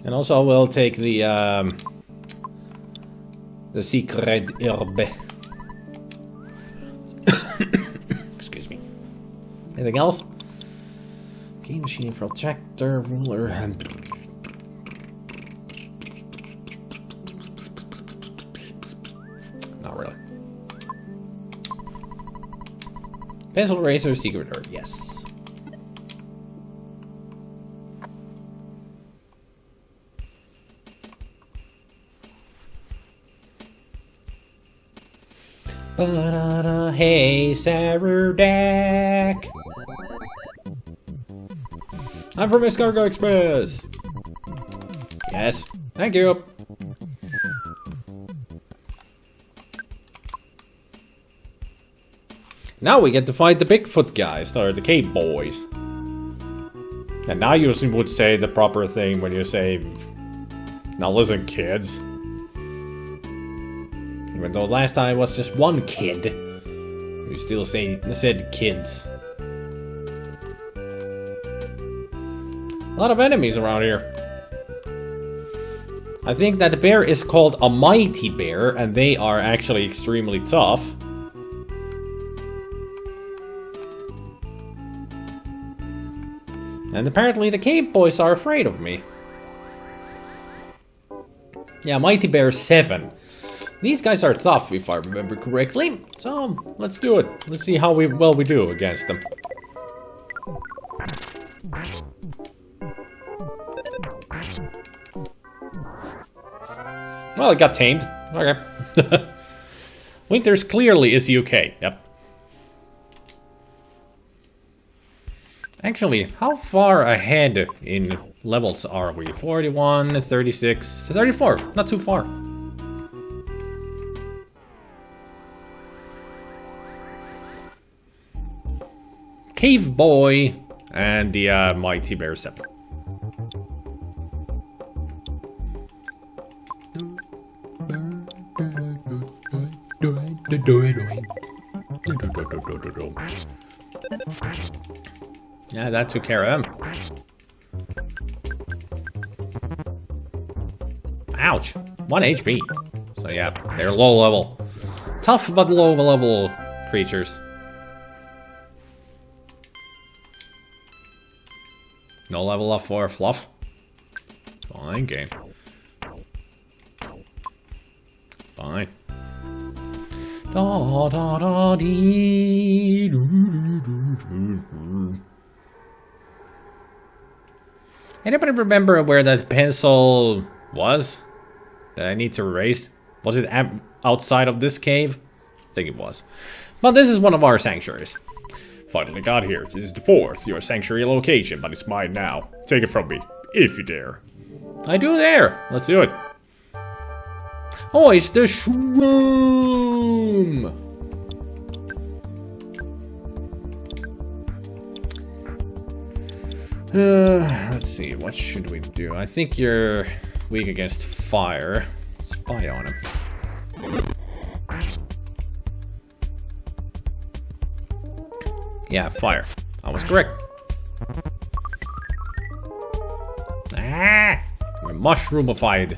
And also we'll take the secret herb. Excuse me. Anything else? Game machine, protractor, ruler, and... Not really. Pencil eraser, secret herb, yes. Ba-da-da, hey, Sarudak. I'm from Cargo Express. Yes, thank you. Now we get to fight the Bigfoot guys, or the cave boys. And now you would say the proper thing when you say, now listen kids. Even though last time was just one kid, you still said kids. A lot of enemies around here. I think that the bear is called a mighty bear, and they are actually extremely tough. And apparently the cave boys are afraid of me. Yeah, Mighty Bear 7. These guys are tough, if I remember correctly. So, let's do it. Let's see how well we do against them. Well, it got tamed. Okay. Winters clearly is UK. Yep. Actually, how far ahead in levels are we? 41, 36, 34. Not too far. Cave Boy and the Mighty Bear 7. Yeah, that took care of him. Ouch! 1 HP. So yeah, they're low level. Tough but low level creatures. No level up for Fluff. Fine game. Fine. Da da da dee doo doo doo doo. Anybody remember where that pencil was? That I need to erase? Was it outside of this cave? I think it was. But this is one of our sanctuaries. Finally got here. This is the 4th, your sanctuary location, but it's mine now. Take it from me, if you dare. I do dare. Let's do it. Oh, it's the shroom! Let's see, what should we do? I think you're weak against fire. Spy on him. Yeah, fire. I was correct. Ah! We're mushroomified.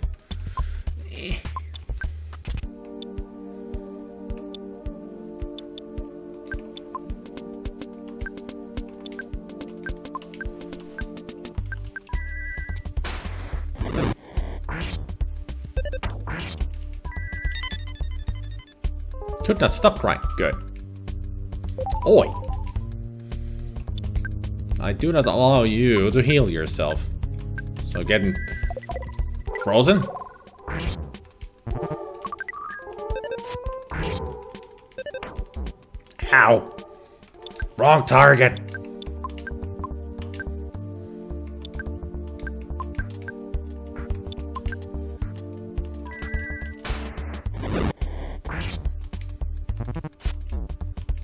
Could not stop crying. Good. Oi! I do not allow you to heal yourself. So getting frozen? Ow! Wrong target!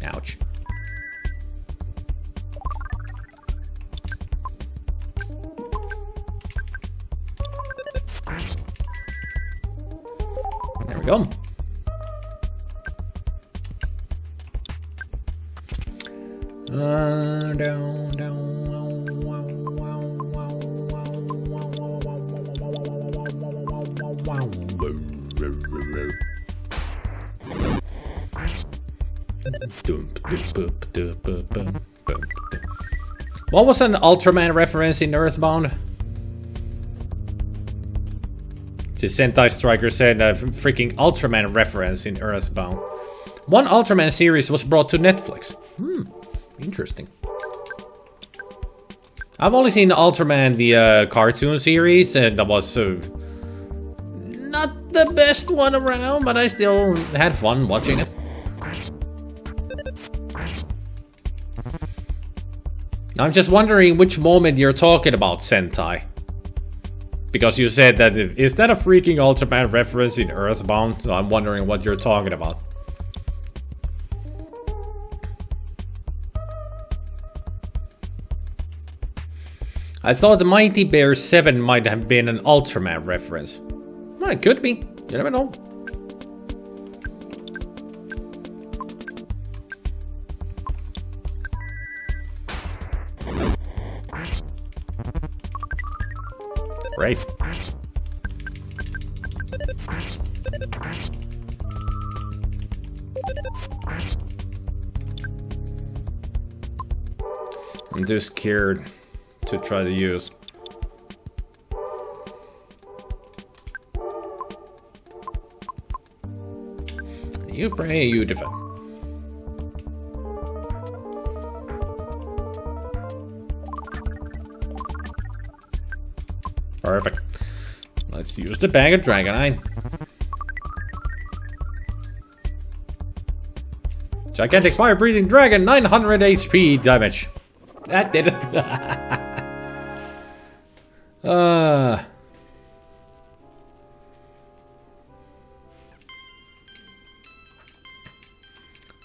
Ouch. There we go. What was an Ultraman reference in EarthBound? The Sentai Striker said a freaking Ultraman reference in EarthBound. One Ultraman series was brought to Netflix. Interesting. I've only seen Ultraman, the cartoon series, and that was not the best one around, but I still had fun watching it. I'm just wondering which moment you're talking about, Sentai. Because you said that, is that a freaking Ultraman reference in EarthBound? So I'm wondering what you're talking about. I thought the Mighty Bear 7 might have been an Ultraman reference. Well, it could be. You never know. Right. I'm too scared to to try to use. You pray, you defend. Perfect. Let's use the bag of Dragonite. Gigantic fire-breathing dragon, 900 HP damage. That did it.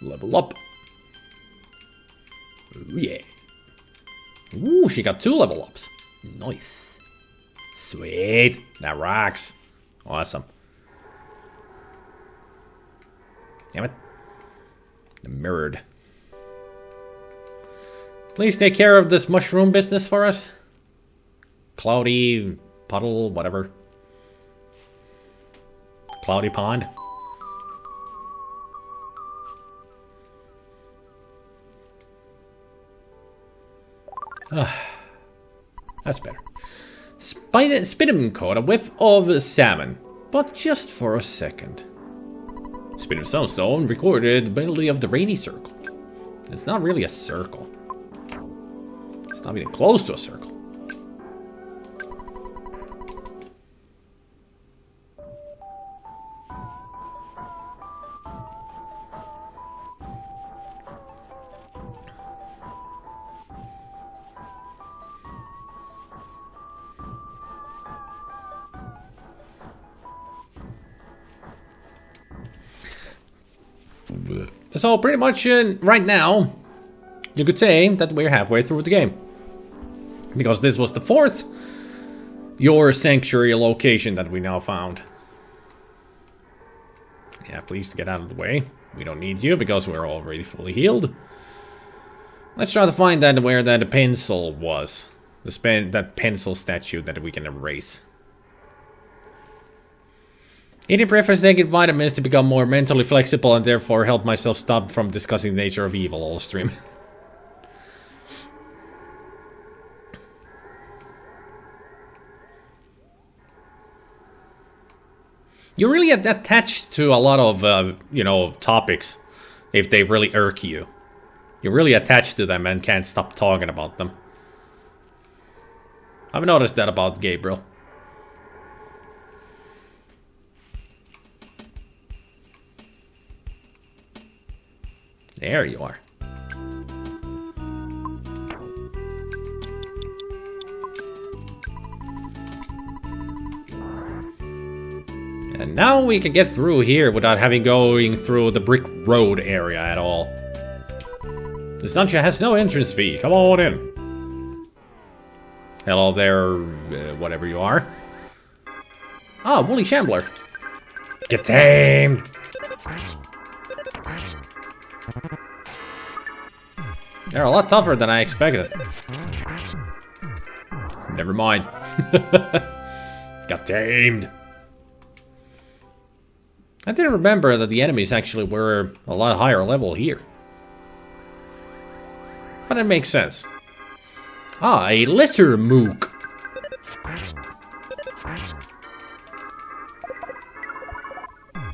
Level up. Ooh, yeah. Ooh, she got 2 level ups. Nice. Sweet. That rocks. Awesome. Damn it. The mirrored. Please take care of this mushroom business for us. Cloudy puddle, whatever. Cloudy pond. That's better. Spin'em caught a whiff of salmon, but just for a second. Spin of Sunstone recorded the ability of the rainy circle. It's not really a circle. It's not even close to a circle. So pretty much right now, you could say that we're halfway through the game. Because this was the 4th your sanctuary location that we now found. Yeah, please get out of the way. We don't need you because we're already fully Let's try to find that where that pencil was. That pencil statue that we can erase. Eating prefers taking vitamins to become more mentally flexible and therefore help myself stop from discussing the nature of evil all stream. You're really attached to a lot of, you know, topics if they really irk you. You're really attached to them and can't stop talking about them. I've noticed that about Gabriel. There you are. And now we can get through here without having going through the brick road area at all. This dungeon has no entrance fee. Come on in. Hello there, whatever you are. Ah, Woolly Shambler. Get tamed. They're a lot tougher than I expected. Never mind. Got tamed. I didn't remember that the enemies actually were a lot higher level here. But it makes sense. Ah, a lesser mook.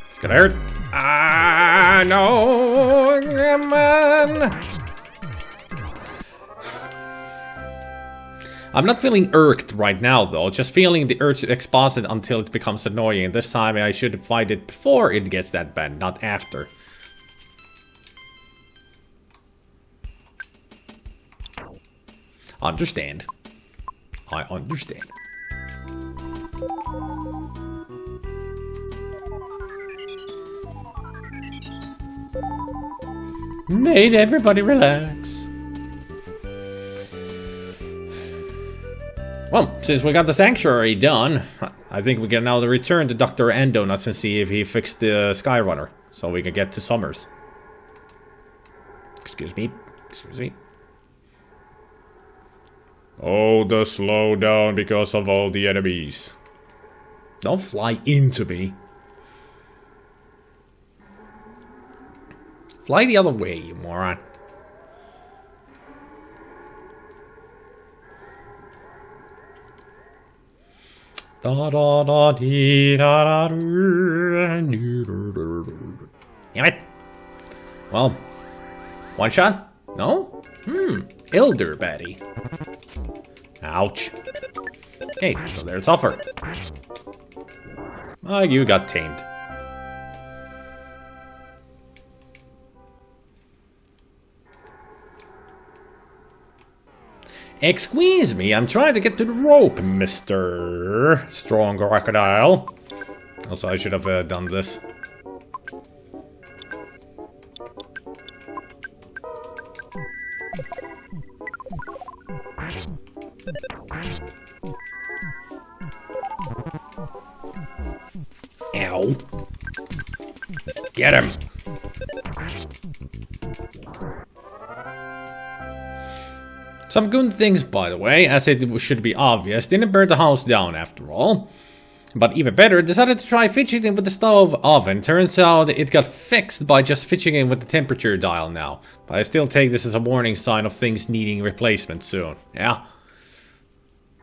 It's gonna hurt. Ah, no, come on. I'm not feeling irked right now, though. Just feeling the urge to expose it until it becomes annoying. This time I should fight it before it gets that bad, not after. Understand. I understand. Made everybody relax. Well, since we got the sanctuary done, I think we can now return to Dr. Endonuts and see if he fixed the Skyrunner, so we can get to Summers. Excuse me. Excuse me. Oh, the slowdown because of all the enemies. Don't fly into me. Fly the other way, you moron. Da da da dee da da Damn it. Well, one shot? No? Elder Betty. Ouch. Okay, so there's offer. Oh, you got tamed. Excuse me, I'm trying to get to the rope, Mr. Strong Crocodile. Also, I should have done this. Ow. Get him. Some good things, by the way, as it should be obvious, didn't burn the house down after all. But even better, decided to try fidgeting with the stove oven. Turns out it got fixed by just fidgeting with the temperature dial now. But I still take this as a warning sign of things needing replacement soon. Yeah.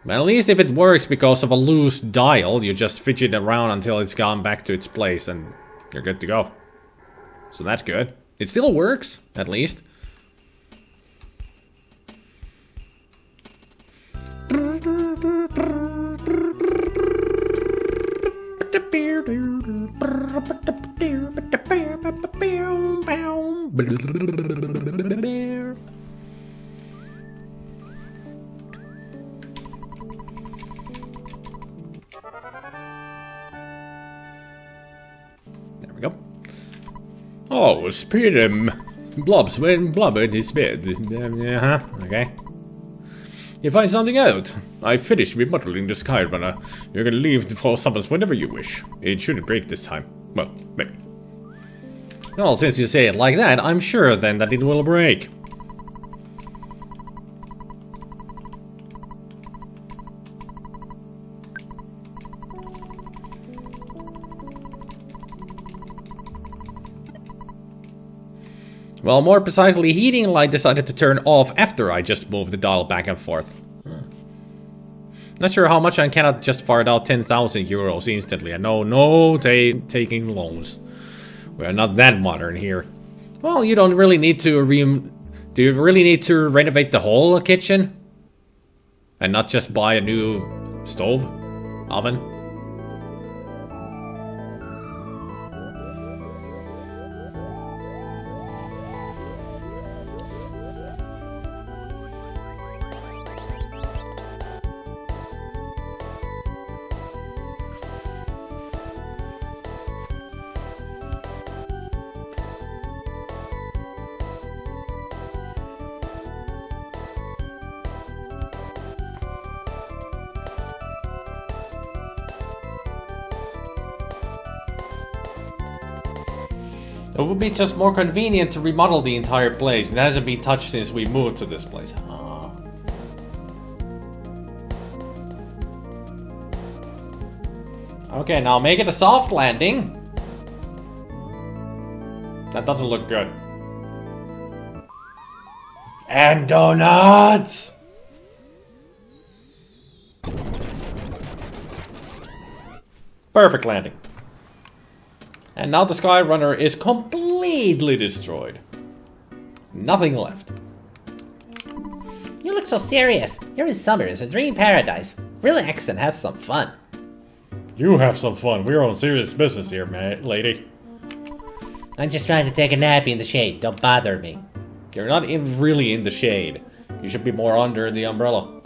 But at least if it works because of a loose dial, you just fidget around until it's gone back to its place and you're good to go. So that's good. It still works, at least. There we go. Oh, blobs when blubber is bed. Okay. You find something out. I finished remodeling the Skyrunner. You can leave the four summons whenever you wish. It shouldn't break this time. Well, maybe. Well, since you say it like that, I'm sure then that it will break. Well, more precisely, heating light decided to turn off after I just moved the dial back and forth. Not sure how much I cannot just fart out 10,000 euros instantly. I know, no taking loans. We're not that modern here. Well, you don't really need to do you really need to renovate the whole kitchen? And not just buy a new stove? Oven? It would be just more convenient to remodel the entire place. It hasn't been touched since we moved to this place. Okay, now make it a soft landing. That doesn't look good. And donuts! Perfect landing. And now the Skyrunner is completely destroyed. Nothing left. You look so serious. You're in summer. It's a dream paradise. Relax and have some fun. You have some fun. We're on serious business here, lady. I'm just trying to take a nap in the shade. Don't bother me. You're not really in the shade. You should be more under the umbrella.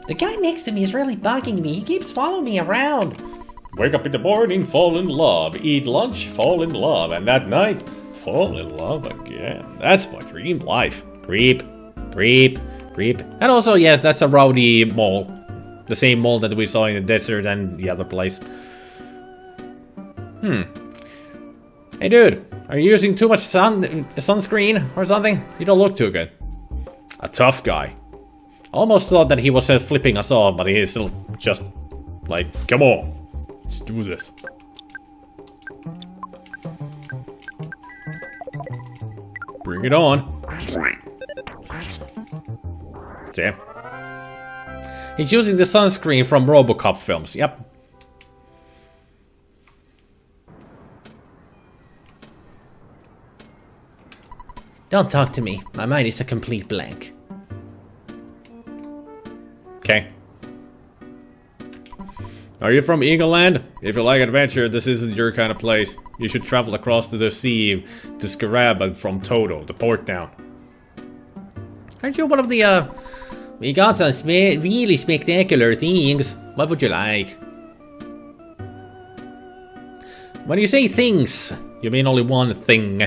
The guy next to me is really bugging me. He keeps following me around. Wake up in the morning, fall in love. Eat lunch, fall in love. And that night, fall in love again. That's my dream life. Creep. Creep. Creep. And also, yes, that's a rowdy mole. The same mole that we saw in the desert and the other place. Hey dude, are you using too much sunscreen or something? You don't look too good. A tough guy. Almost thought that he was flipping us off, but he is still just like, come on, let's do this. Bring it on. Damn. He's using the sunscreen from RoboCop films. Yep. Don't talk to me. My mind is a complete blank. Okay. Are you from Eagle Land? If you like adventure, this isn't your kind of place. You should travel across the sea to Scarab from Toto, the port town. Aren't you one of the, we got some really spectacular things. What would you like? When you say things, you mean only one thing.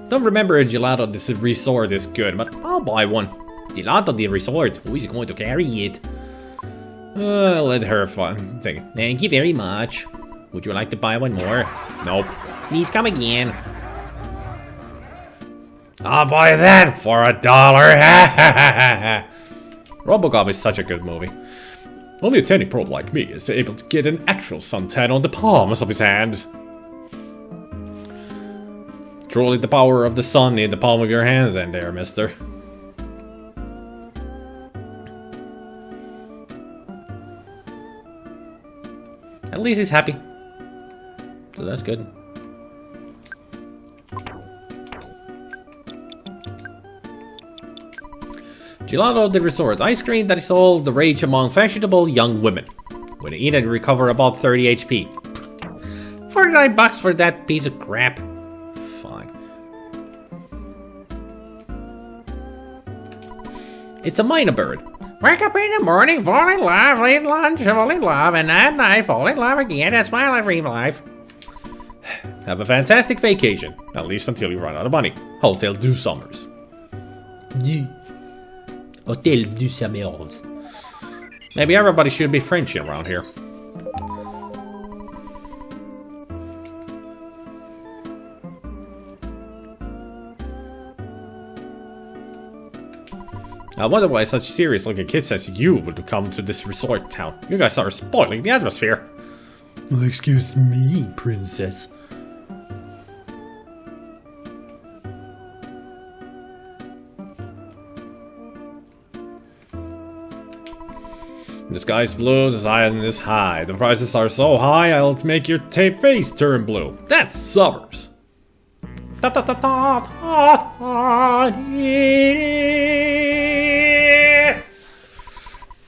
Don't remember a gelato this resort is good, but I'll buy one. Gelato the resort. Who is going to carry it? Let her take it. Thank you very much. Would you like to buy one more? Nope. Please come again. I'll buy that for $1. RoboCop is such a good movie. Only a tiny probe like me is able to get an actual suntan on the palms of his hands. Truly the power of the sun in the palm of your hands then there, mister. At least he's happy. So that's good. Gelato the resort. Ice cream that is all the rage among fashionable young women. When you eat it, recover about 30 HP. $49 for that piece of crap. Fine. It's a minor bird. Wake up in the morning, fall in love, eat lunch, fall in love, and at night fall in love again. That's my dream life. Have a fantastic vacation. At least until you run out of money. Hotel du Summers. Hotel du Summers. Maybe everybody should be French around here. I wonder why such serious-looking kids as you would come to this resort town. You guys are spoiling the atmosphere. Well, excuse me, princess. The sky's blue, the sun is high. The prices are so high, I'll make your face turn blue. That's Summers.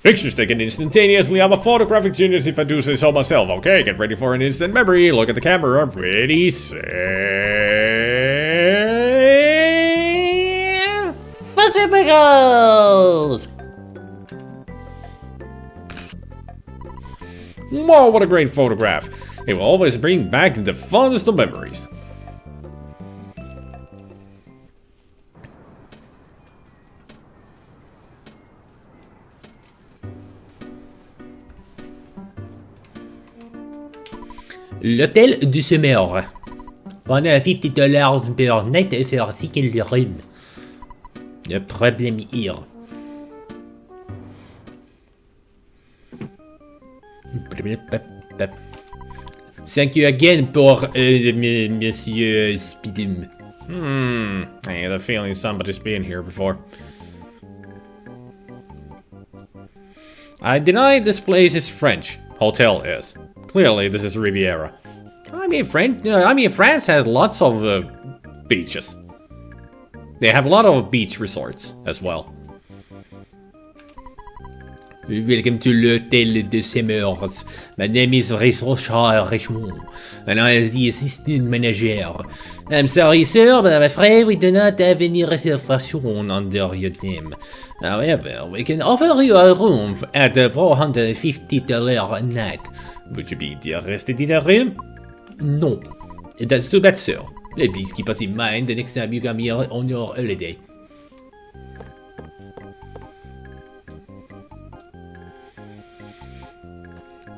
Pictures taken instantaneously. I'm a photographic genius if I do say so myself. Okay, get ready for an instant memory. Look at the camera. Ready, set. Photopicals! Wow, what a great photograph. It will always bring back the fondest of memories. L'hôtel du Summer. On a $50 per night for single room. No problem here. Thank you again pour Monsieur SpiderMwa. I had a feeling somebody's been here before. I deny this place is French. Hotel is. Clearly, this is Riviera. I mean, France has lots of beaches. They have a lot of beach resorts as well. Welcome to l'Hôtel de Summers. My name is Richard Richmond, and I am the assistant manager. I'm sorry, sir, but I'm afraid we do not have any reservation under your name. However, we can offer you a room at $450 a night. Would you be interested in a room? No. That's too bad, sir. Please keep us in mind the next time you come here on your holiday.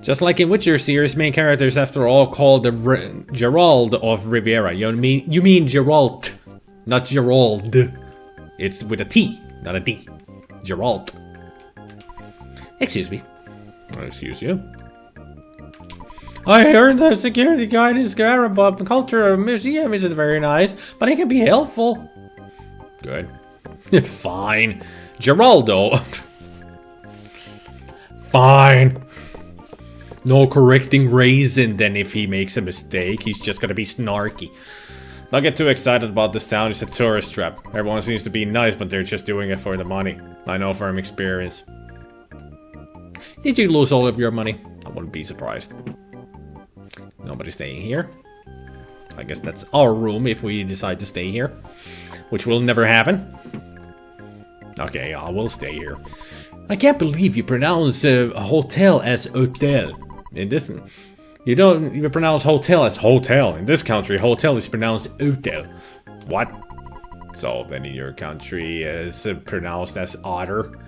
Just like in Witcher series, main characters after all called the Gerald of Riviera. You mean Geralt, not Gerald. It's with a T, not a D. Geralt. Excuse me. Excuse you. I heard the security guard in Scarab Culture Museum isn't very nice, but it can be helpful. Good. Fine. Geraldo. Fine. No correcting Raisin then if he makes a mistake. He's just gonna be snarky. Don't get too excited about this town. It's a tourist trap. Everyone seems to be nice, but they're just doing it for the money. I know from experience. Did you lose all of your money? I wouldn't be surprised. Nobody's staying here. I guess that's our room if we decide to stay here. Which will never happen. Okay, I will stay here. I can't believe you pronounce a hotel as hotel. In this, you don't even pronounce hotel as hotel. In this country, hotel is pronounced hotel. What? So then in your country is pronounced as otter.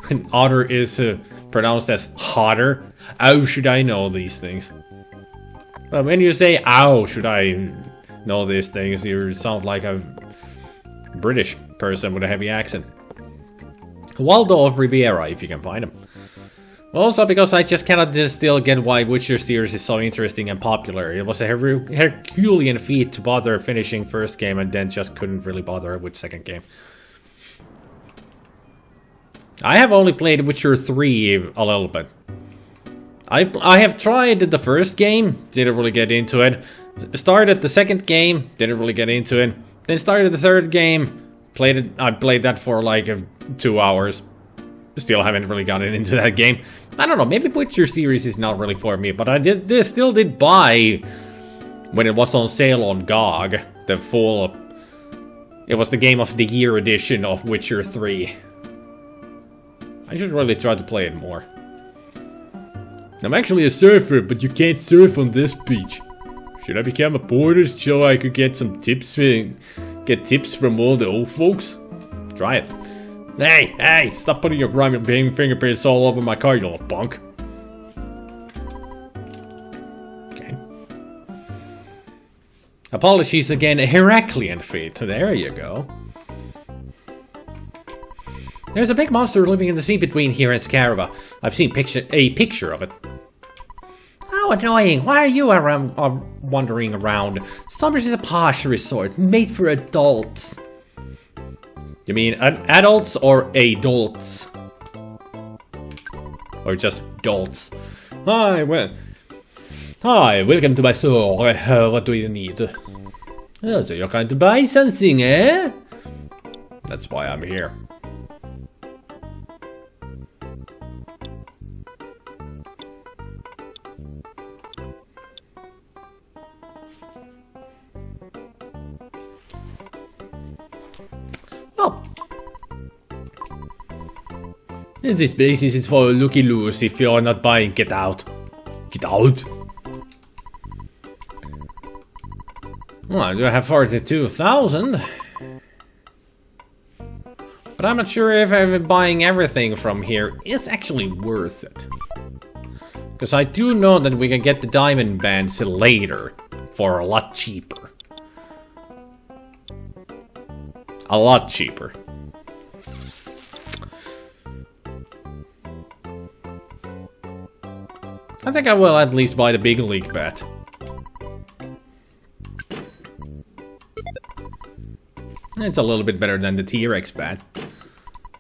And otter is pronounced as hotter. How should I know these things? Well, when you say "ow," should I know these things? You sound like a British person with a heavy accent. Waldo of Riviera, if you can find him. Also, because I just cannot still get why Witcher series is so interesting and popular. It was a Herculean feat to bother finishing first game and then just couldn't really bother with second game. I have only played Witcher 3 a little bit. I have tried the first game, didn't really get into it. Started the second game, didn't really get into it. Then started the third game, I played that for like 2 hours. Still haven't really gotten into that game. I don't know, maybe Witcher series is not really for me, but I still did buy, when it was on sale on GOG, the full... It was the Game of the Year edition of Witcher 3. I should really try to play it more. I'm actually a surfer, but you can't surf on this beach. Should I become a porter so I could get some tips, get tips from all the old folks? Try it. Hey, stop putting your grimy fingerprints all over my car, you little punk. Okay. Apologies again, Heraclean feat. There you go. There's a big monster living in the sea between here and Scaraba. I've seen a picture of it. How annoying! Why are you wandering around? Summers is a posh resort made for adults. You mean adults or adults? Or just adults? Hi, welcome to my store. What do you need? Oh, so you're going to buy something, eh? That's why I'm here. Oh. This place isn't for looky-loos. If you're not buying, get out. Get out. Well, I do have 42,000. But I'm not sure if buying everything from here is actually worth it. Because I do know that we can get the diamond bands later for a lot cheaper. A lot cheaper. I think I will at least buy the big league bat. It's a little bit better than the T-Rex bat.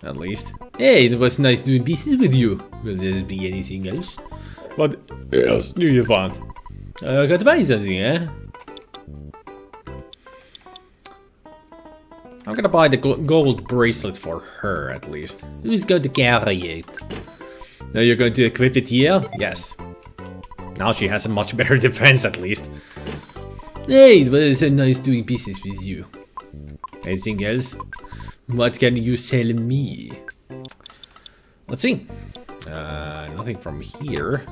At least. Hey, it was nice doing business with you. Will there be anything else? What else do you want? Got to buy something, eh? I'm gonna buy the gold bracelet for her, at least. Who's going to carry it? Now you're going to equip it here? Yes. Now she has a much better defense, at least. Hey, it was so nice doing business with you. Anything else? What can you sell me? Let's see. Nothing from here.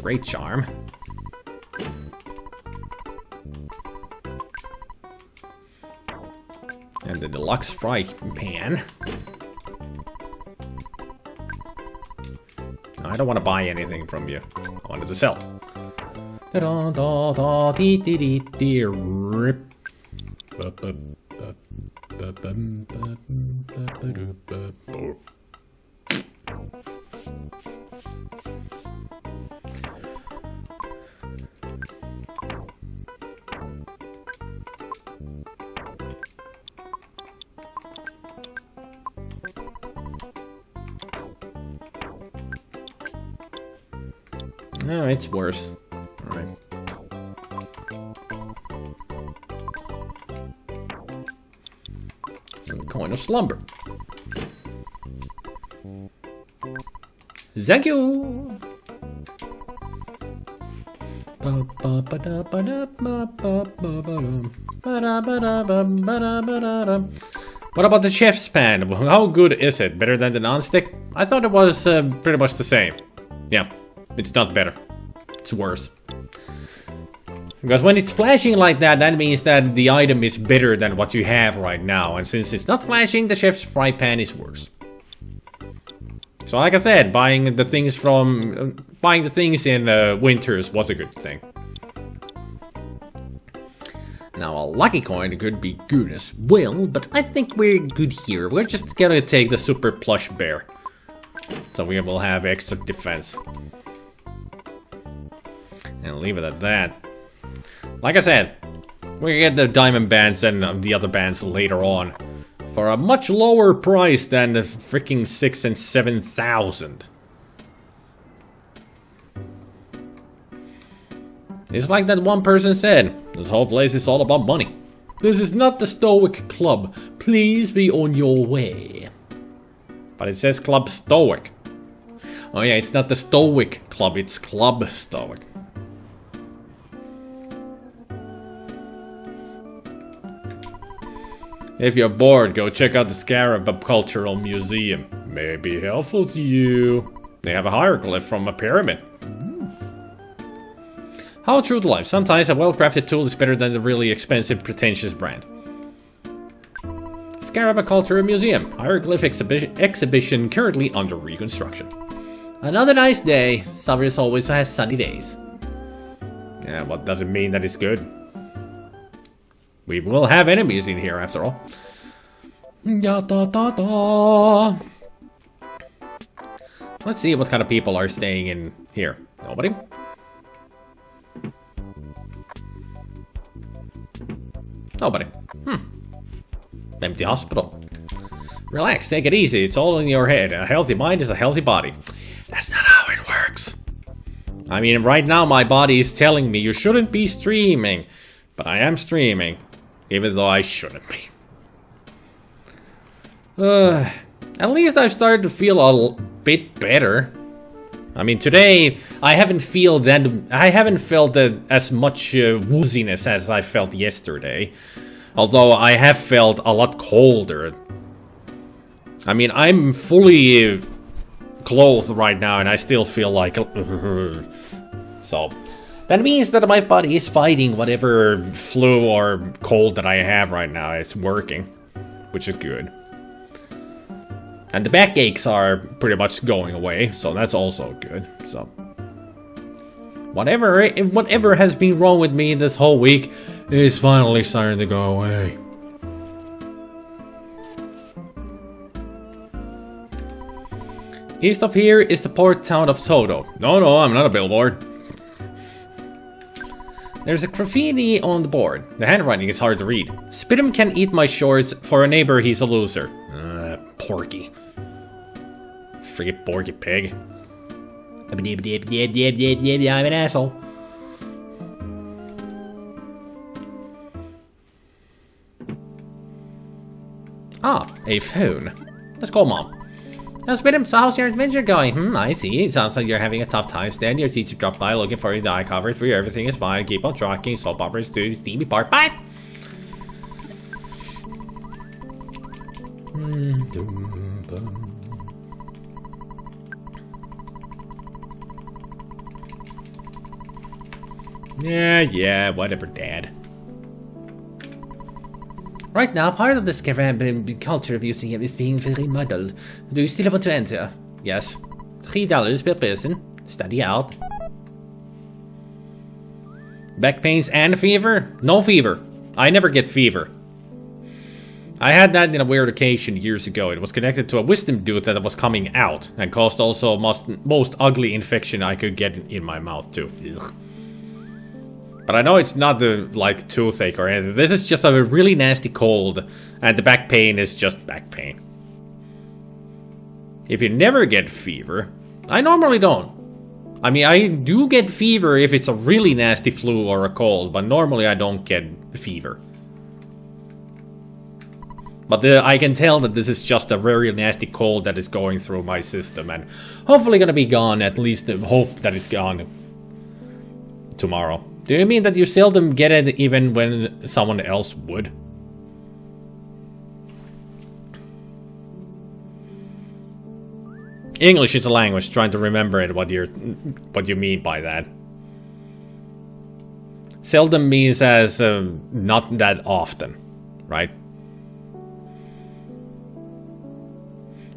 Great charm. And the deluxe fry pan. I don't want to buy anything from you. I wanted to sell. Rip. No, it's worse. Alright. Coin of slumber. Thank you. What about the chef's pan? How good is it? Better than the non-stick? I thought it was pretty much the same. Yeah, it's not better. It's worse. Because when it's flashing like that, that means that the item is better than what you have right now. And since it's not flashing, the chef's fry pan is worse. So like I said, buying the things in Winters was a good thing. Now a lucky coin could be good as well, but I think we're good here. We're just gonna take the super plush bear. So we will have extra defense. And leave it at that. Like I said, we get the diamond bands and the other bands later on for a much lower price than the freaking 6,000 and 7,000. It's like that one person said, this whole place is all about money. This is not the Stoic Club. Please be on your way. But it says Club Stoic. Oh yeah, it's not the Stoic Club, it's Club Stoic. If you're bored, go check out the Scarab Cultural Museum. May be helpful to you. They have a hieroglyph from a pyramid. How true to life. Sometimes a well-crafted tool is better than the really expensive, pretentious brand. Scarab Cultural Museum. Hieroglyph exhibition currently under reconstruction. Another nice day. Summer always has sunny days. Yeah, what does it mean that it's good? We will have enemies in here after all. Da, da, da, da. Let's see what kind of people are staying in here. Nobody? Nobody. Empty hospital. Relax, take it easy. It's all in your head. A healthy mind is a healthy body. That's not how it works. I mean, right now my body is telling me you shouldn't be streaming. But I am streaming. Even though I shouldn't be. At least I've started to feel a bit better. I mean, today I haven't felt as much wooziness as I felt yesterday. Although I have felt a lot colder. I mean, I'm fully clothed right now and I still feel like... So... That means that my body is fighting whatever flu or cold that I have right now. It's working, which is good. And the backaches are pretty much going away, so that's also good. So, whatever has been wrong with me this whole week is finally starting to go away. East of here is the port town of Toto. No, I'm not a billboard. There's a graffiti on the board. The handwriting is hard to read. Spit can eat my shorts. For a neighbor, he's a loser. Porky. Friggin' porky pig. I'm an asshole. Ah, a phone. Let's call Mom. Now, Spit, so how's your adventure going? I see. It sounds like you're having a tough time. Stan, your teacher dropped by looking for you. The eye covered for you. Everything is fine. Keep on trucking. Soap operas to Steamy Park. Bye! Yeah, whatever, Dad. Right now, part of the Scarab Culture Museum is being very muddled. Do you still want to enter? Yes. $3 per person. Study out. Back pains and fever? No fever. I never get fever. I had that in a weird occasion years ago. It was connected to a wisdom tooth that was coming out and caused also most ugly infection I could get in my mouth too. Ugh. But I know it's not the like toothache or anything. This is just a really nasty cold, and the back pain is just back pain. If you never get fever, I normally don't. I mean, I do get fever if it's a really nasty flu or a cold, but normally I don't get fever. But I can tell that this is just a very nasty cold that is going through my system, and hopefully gonna be gone, at least hope that it's gone tomorrow. Do you mean that you seldom get it even when someone else would? English is a language, trying to remember it, what you mean by that. Seldom means as not that often, right?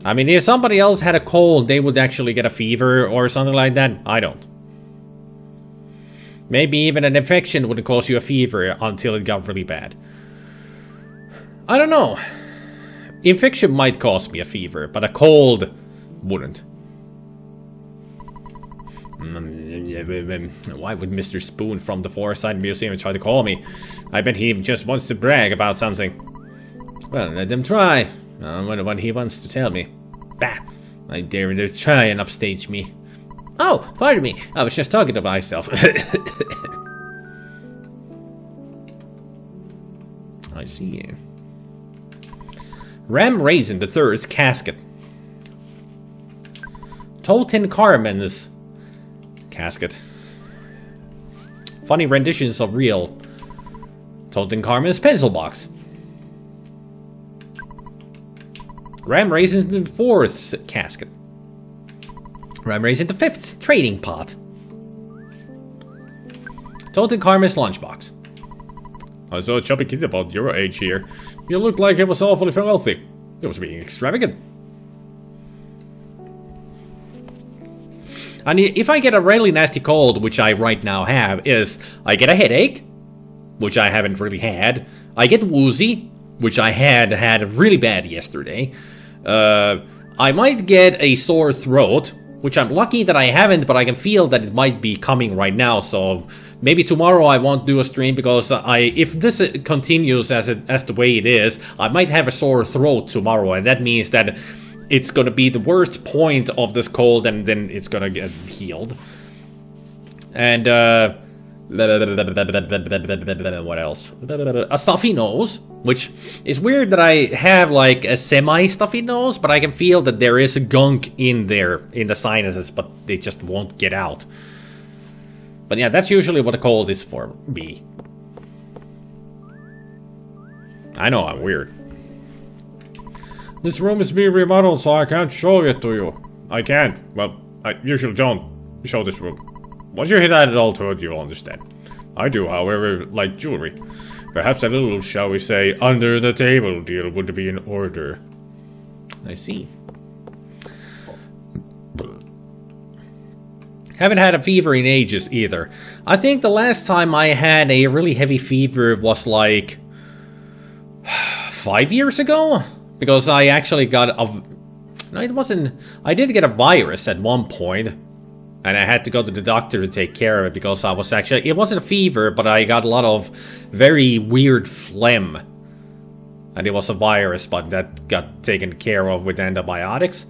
I mean, if somebody else had a cold, they would actually get a fever or something like that. I don't. Maybe even an infection wouldn't cause you a fever until it got really bad. I don't know. Infection might cause me a fever, but a cold wouldn't. Why would Mr. Spoon from the Foresight Museum try to call me? I bet he just wants to brag about something. Well, let them try. I wonder what he wants to tell me. Bah! I dare him to try and upstage me. Oh, pardon me. I was just talking to myself. I see you. Ram Raisin III's casket. Tutankhamun's casket. Funny renditions of real Tutankhamun's pencil box. Ram Raisin IV's casket. Ram Raisin V's trading pot. Tutankhamun's lunchbox. I saw a chubby kid about your age here. You looked like he was awfully filthy. He was being extravagant. And if I get a really nasty cold, which I right now have, is I get a headache, which I haven't really had. I get woozy, which I had really bad yesterday. I might get a sore throat, which I'm lucky that I haven't, but I can feel that it might be coming right now, so maybe tomorrow I won't do a stream because if this continues as the way it is, I might have a sore throat tomorrow, and that means that it's gonna be the worst point of this cold, and then it's gonna get healed. And what else? A stuffy nose, which is weird that I have like a semi-stuffy nose, but I can feel that there is a gunk in there, in the sinuses, but they just won't get out. But yeah, that's usually what a cold is for me. I know, I'm weird. This room is being remodeled, so I can't show it to you. I can't. Well, I usually don't show this room. Once you hit that at all to it, you'll understand. I do, however, like jewelry. Perhaps a little, shall we say, under the table deal would be in order. I see. Haven't had a fever in ages either. I think the last time I had a really heavy fever was like 5 years ago? Because I actually got a... No, it wasn't... I did get a virus at one point. And I had to go to the doctor to take care of it because I was actually... It wasn't a fever, but I got a lot of very weird phlegm. And it was a virus, but that got taken care of with antibiotics.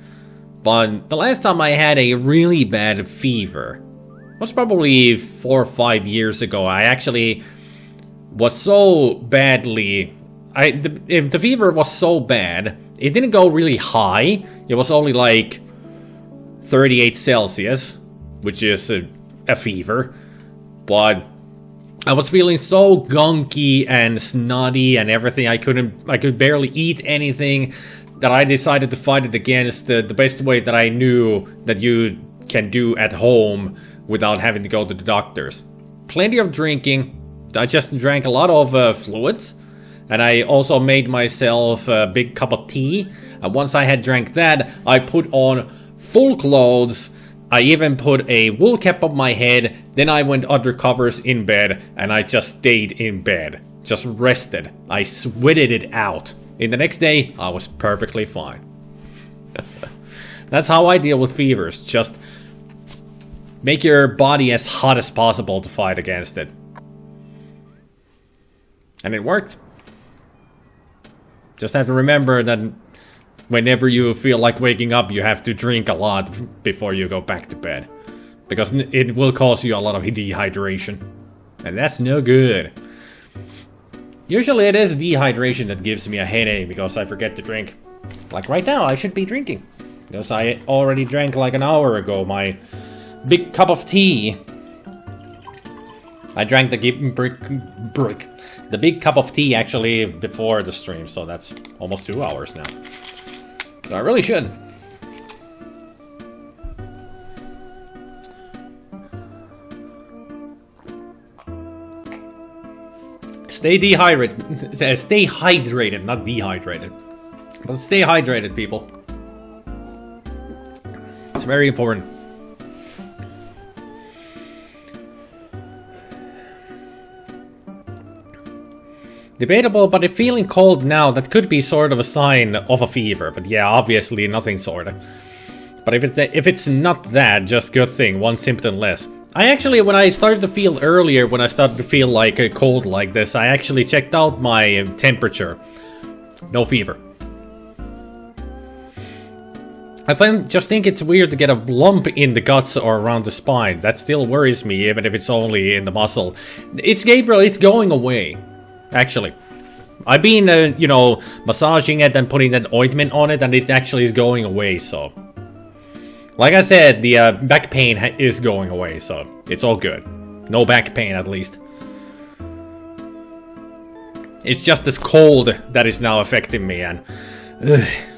But the last time I had a really bad fever was probably 4 or 5 years ago. I actually was so badly... the fever was so bad, it didn't go really high. It was only like 38 Celsius, which is a fever. But I was feeling so gunky and snotty and everything. I could barely eat anything, that I decided to fight it against the best way that I knew that you can do at home without having to go to the doctors. Plenty of drinking. I just drank a lot of fluids. And I also made myself a big cup of tea. And once I had drank that, I put on full clothes. I even put a wool cap on my head. Then I went under covers in bed. And I just stayed in bed. Just rested. I sweated it out. In the next day, I was perfectly fine. That's how I deal with fevers. Just make your body as hot as possible to fight against it. And it worked. Just have to remember that whenever you feel like waking up, you have to drink a lot before you go back to bed. Because it will cause you a lot of dehydration. And that's no good. Usually it is dehydration that gives me a headache because I forget to drink. Like right now, I should be drinking. Because I already drank like an hour ago my big cup of tea. I drank the big cup of tea actually before the stream, so that's almost 2 hours now. So I really should. Stay dehydrated. Stay hydrated, not dehydrated. But stay hydrated, people. It's very important. Debatable, but if feeling cold now, that could be sort of a sign of a fever. But yeah, obviously nothing sort of. But if it's not that, just good thing, one symptom less. I actually, when I started to feel earlier, when I started to feel like a cold like this, I actually checked out my temperature. No fever. Just think it's weird to get a lump in the guts or around the spine. That still worries me, even if it's only in the muscle. It's Gabriel, it's going away. Actually. I've been, you know, massaging it and putting that ointment on it, and it actually is going away, so... Like I said, the back pain is going away, so it's all good. No back pain, at least. It's just this cold that is now affecting me, and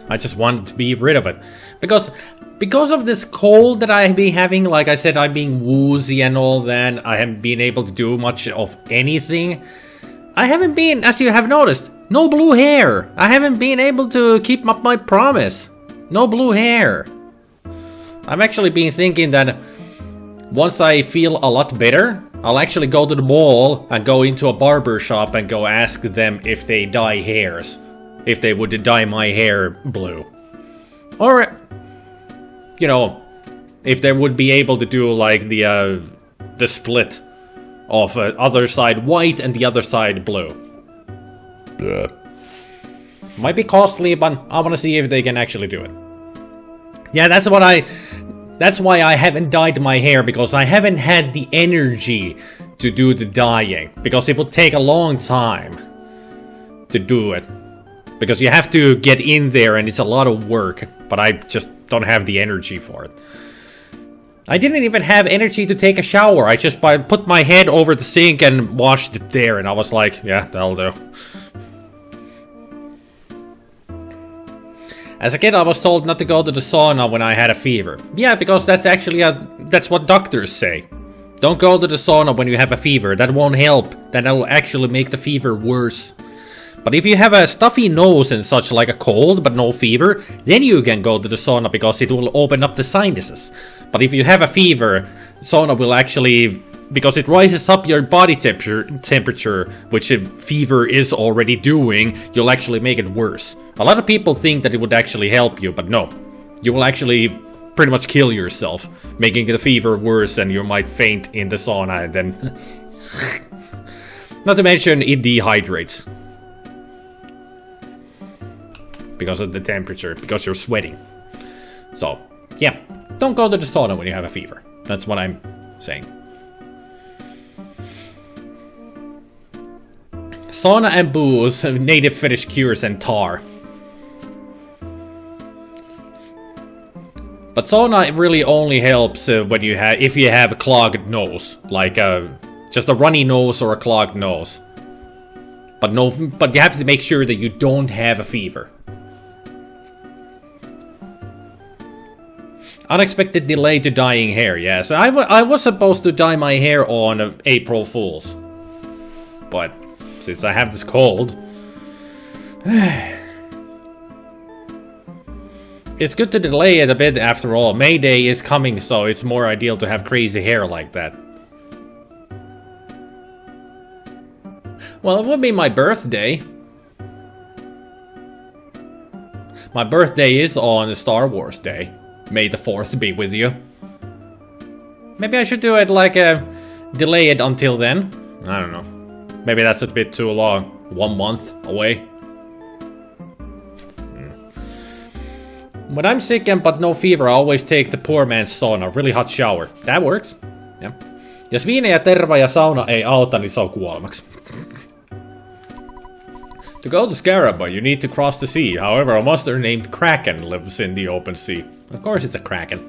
I just wanted to be rid of it. Because of this cold that I've been having, like I said, I'm being woozy and all that, I haven't been able to do much of anything. I haven't been, as you have noticed, no blue hair. I haven't been able to keep up my promise. No blue hair. I've actually been thinking that once I feel a lot better, I'll actually go to the mall and go into a barber shop and go ask them if they dye hairs. If they would dye my hair blue. Or, you know, if they would be able to do like the split of other side white and the other side blue. Yeah. Might be costly, but I want to see if they can actually do it. Yeah, that's why I haven't dyed my hair, because I haven't had the energy to do the dyeing. Because it would take a long time to do it. Because you have to get in there and it's a lot of work, but I just don't have the energy for it. I didn't even have energy to take a shower. I just put my head over the sink and washed it there, and I was like, yeah, that'll do. As a kid, I was told not to go to the sauna when I had a fever. Yeah, because that's actually that's what doctors say. Don't go to the sauna when you have a fever. That won't help. That'll actually make the fever worse. But if you have a stuffy nose and such, like a cold but no fever, then you can go to the sauna because it will open up the sinuses. But if you have a fever, sauna will actually, because it rises up your body temperature, which a fever is already doing, you'll actually make it worse. A lot of people think that it would actually help you, but no. You will actually pretty much kill yourself, making the fever worse, and you might faint in the sauna and then... Not to mention, it dehydrates. Because of the temperature, because you're sweating. So, yeah. Don't go to the sauna when you have a fever. That's what I'm saying. Sauna and booze, native Finnish cures, and tar. But sauna really only helps when if you have a clogged nose, like just a runny nose or a clogged nose. But you have to make sure that you don't have a fever. Unexpected delay to dyeing hair, yes. I was supposed to dye my hair on April Fool's. But since I have this cold... It's good to delay it a bit after all. May Day is coming, so it's more ideal to have crazy hair like that. Well, it would be my birthday. My birthday is on Star Wars Day. May the 4th be with you. Maybe I should do it like delay it until then. I don't know. Maybe that's a bit too long. 1 month away. When I'm sick and but no fever, I always take the poor man's sauna, really hot shower. That works. Yeah. Jos viini ja terva ja sauna ei auta, niin se on kuolemaksi. To go to Scaraba, you need to cross the sea. However, a monster named Kraken lives in the open sea. Of course it's a Kraken.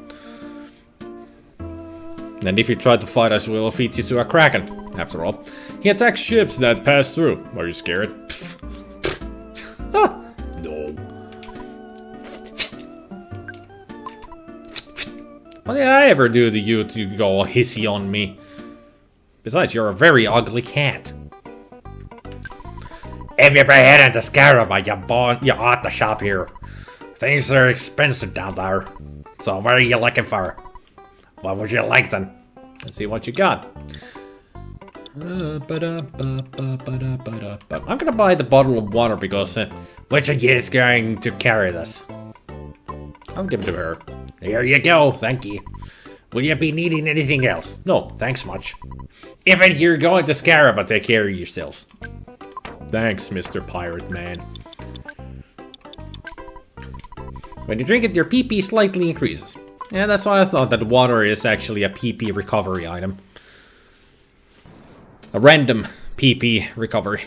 And if you try to fight us, we'll feed you to a Kraken. After all, he attacks ships that pass through. Are you scared? No. What did I ever do to you to go all hissy on me? Besides, you're a very ugly cat. If you're heading to Scaraba, you ought to shop here. Things are expensive down there. So what are you looking for? What would you like then? Let's see what you got. I'm gonna buy the bottle of water because... which of you is going to carry this? I'll give it to her. Here you go, thank you. Will you be needing anything else? No, thanks much. If you're going to Scaraba, take care of yourself. Thanks, Mr. Pirate Man. When you drink it, your PP slightly increases. Yeah, that's why I thought that water is actually a PP recovery item. A random PP recovery.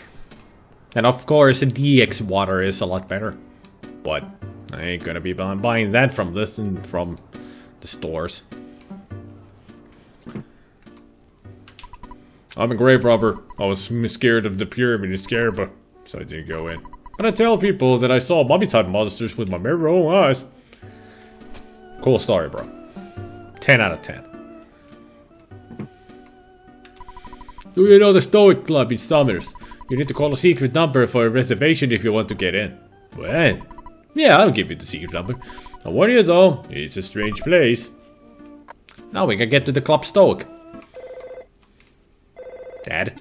And of course, DX water is a lot better. But I ain't gonna be buying that from this and from the stores. I'm a grave robber. I was scared of the pyramid in Scaraba, so I didn't go in. But I tell people that I saw mummy-type monsters with my very own eyes. Cool story, bro. 10 out of 10. Do you know the Stoic Club in Summers? You need to call a secret number for a reservation if you want to get in. Well, yeah, I'll give you the secret number. I warn you though, it's a strange place. Now we can get to the Club Stoic. Dad?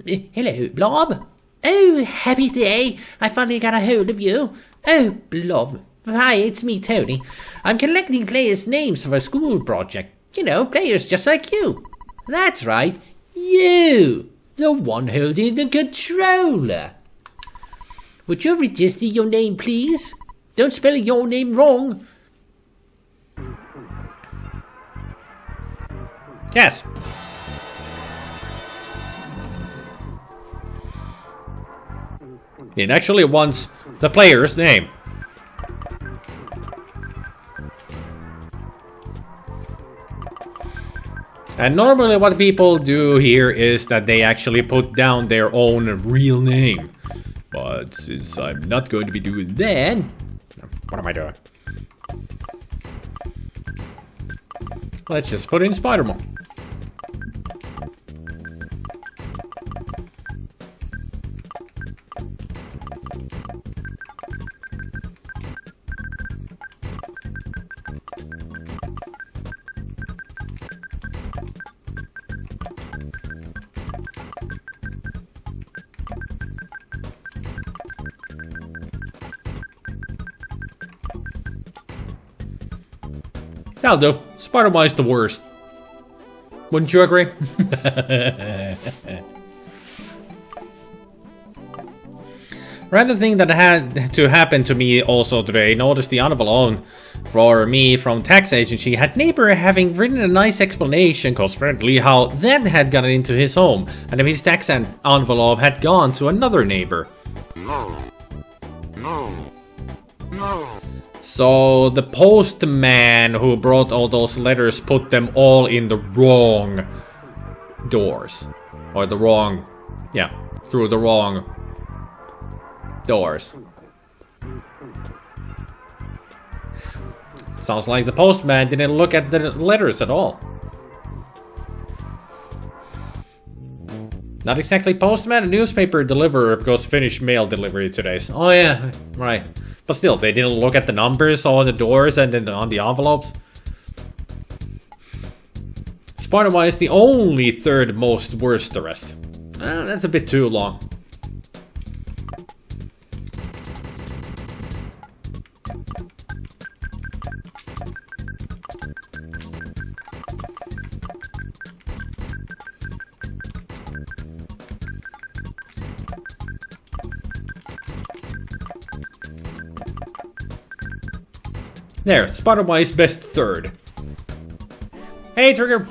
Hello, Blob. Oh, happy day. I finally got a hold of you. Oh, Blob. Hi, it's me, Tony. I'm collecting players' names for a school project. You know, players just like you. That's right. You. The one holding the controller. Would you register your name, please? Don't spell your name wrong. Yes. It actually wants the player's name. And normally what people do here is that they actually put down their own real name. But since I'm not going to be doing that... What am I doing? Let's just put in SpiderMwa. That'll do. SpiderMwa is the worst. Wouldn't you agree? Random thing that had to happen to me also today. Notice the envelope for me from tax agency had neighbor having written a nice explanation, cause friendly, how that had gotten into his home, and if his tax envelope had gone to another neighbor. So the postman who brought all those letters put them all in the wrong doors. Or the wrong... yeah, through the wrong doors. Sounds like the postman didn't look at the letters at all. Not exactly postman, a newspaper deliverer because finished mail delivery today. So, oh yeah, right. But still, they didn't look at the numbers on the doors and then on the envelopes. SpiderMwa is the only third most worst the rest. That's a bit too long. There, SpiderMwa is best third. Hey, Trigger!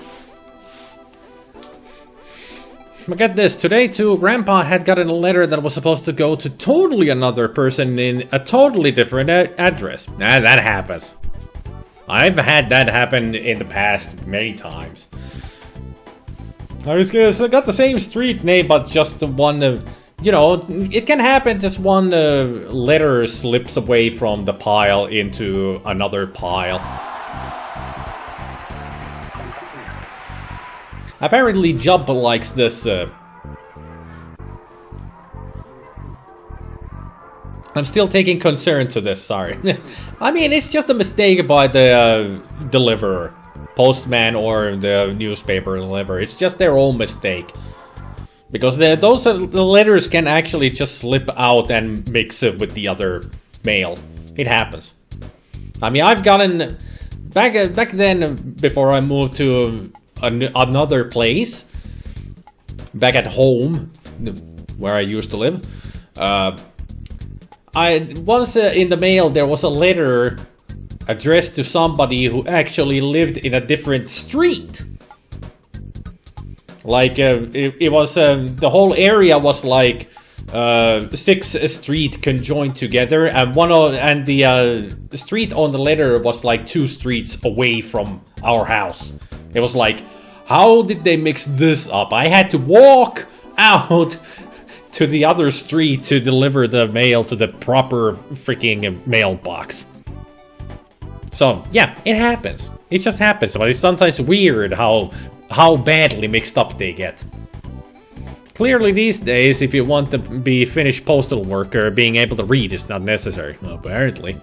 But get this, today too, Grandpa had gotten a letter that was supposed to go to totally another person in a totally different address. Nah, that happens. I've had that happen in the past many times. I was gonna got the same street name, but just the one, you know, it can happen. Just one letter slips away from the pile into another pile. Apparently, Job likes this. I'm still taking concern to this. Sorry. I mean, it's just a mistake by the deliverer. Postman or the newspaper deliverer. It's just their own mistake. Because the letters can actually just slip out and mix it with the other mail. It happens. I mean, I've gotten... Back then, before I moved to another place, back at home, where I used to live, once in the mail there was a letter addressed to somebody who actually lived in a different street. Like, it was, the whole area was like 6 streets conjoined together, and the street on the letter was like 2 streets away from our house. It was like, how did they mix this up? I had to walk out to the other street to deliver the mail to the proper freaking mailbox. So, yeah, it happens. It just happens, but it's sometimes weird how badly mixed up they get. Clearly these days, if you want to be finished postal worker, being able to read is not necessary, apparently.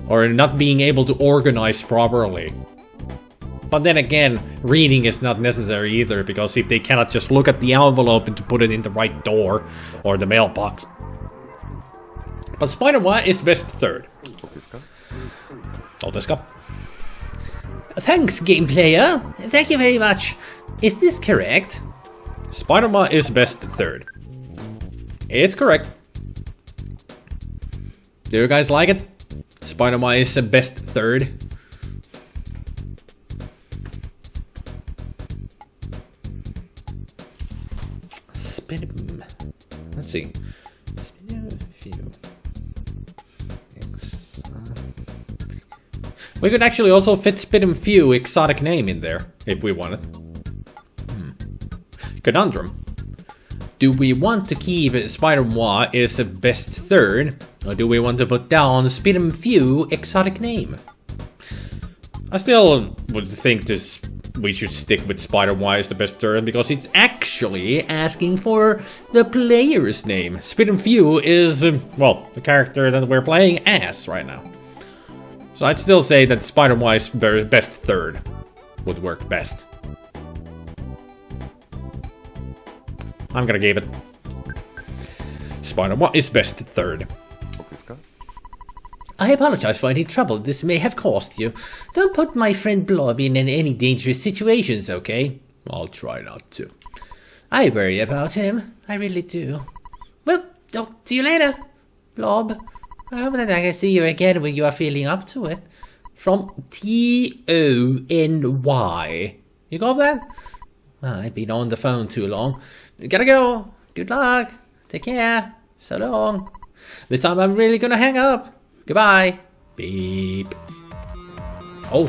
Or not being able to organize properly. But then again, reading is not necessary either, because if they cannot just look at the envelope and to put it in the right door, or the mailbox. But SpiderMwa is best third. Thanks, game player. Thank you very much. Is this correct? SpiderMwa is best third. It's correct. Do you guys like it? SpiderMwa is the best third. Let's see. We could actually also fit SpiderMwa exotic name in there if we wanted. Conundrum. Do we want to keep SpiderMwa as the best third, or do we want to put down SpiderMwa exotic name? I still would think we should stick with SpiderMwa as the best third, because it's actually asking for the player's name. SpiderMwa is, well, the character that we're playing as right now. So I'd still say that SpiderMwa is the best third. Would work best. I'm gonna give it. SpiderMwa is best third. I apologize for any trouble this may have caused you. Don't put my friend Blob in any dangerous situations, okay? I'll try not to. I worry about him. I really do. Well, I'll see you later, Blob. I hope that I can see you again when you are feeling up to it. From Tony. You got that? Well, I've been on the phone too long. Gotta go. Good luck. Take care. So long. This time I'm really gonna hang up. Goodbye. Beep. Oh,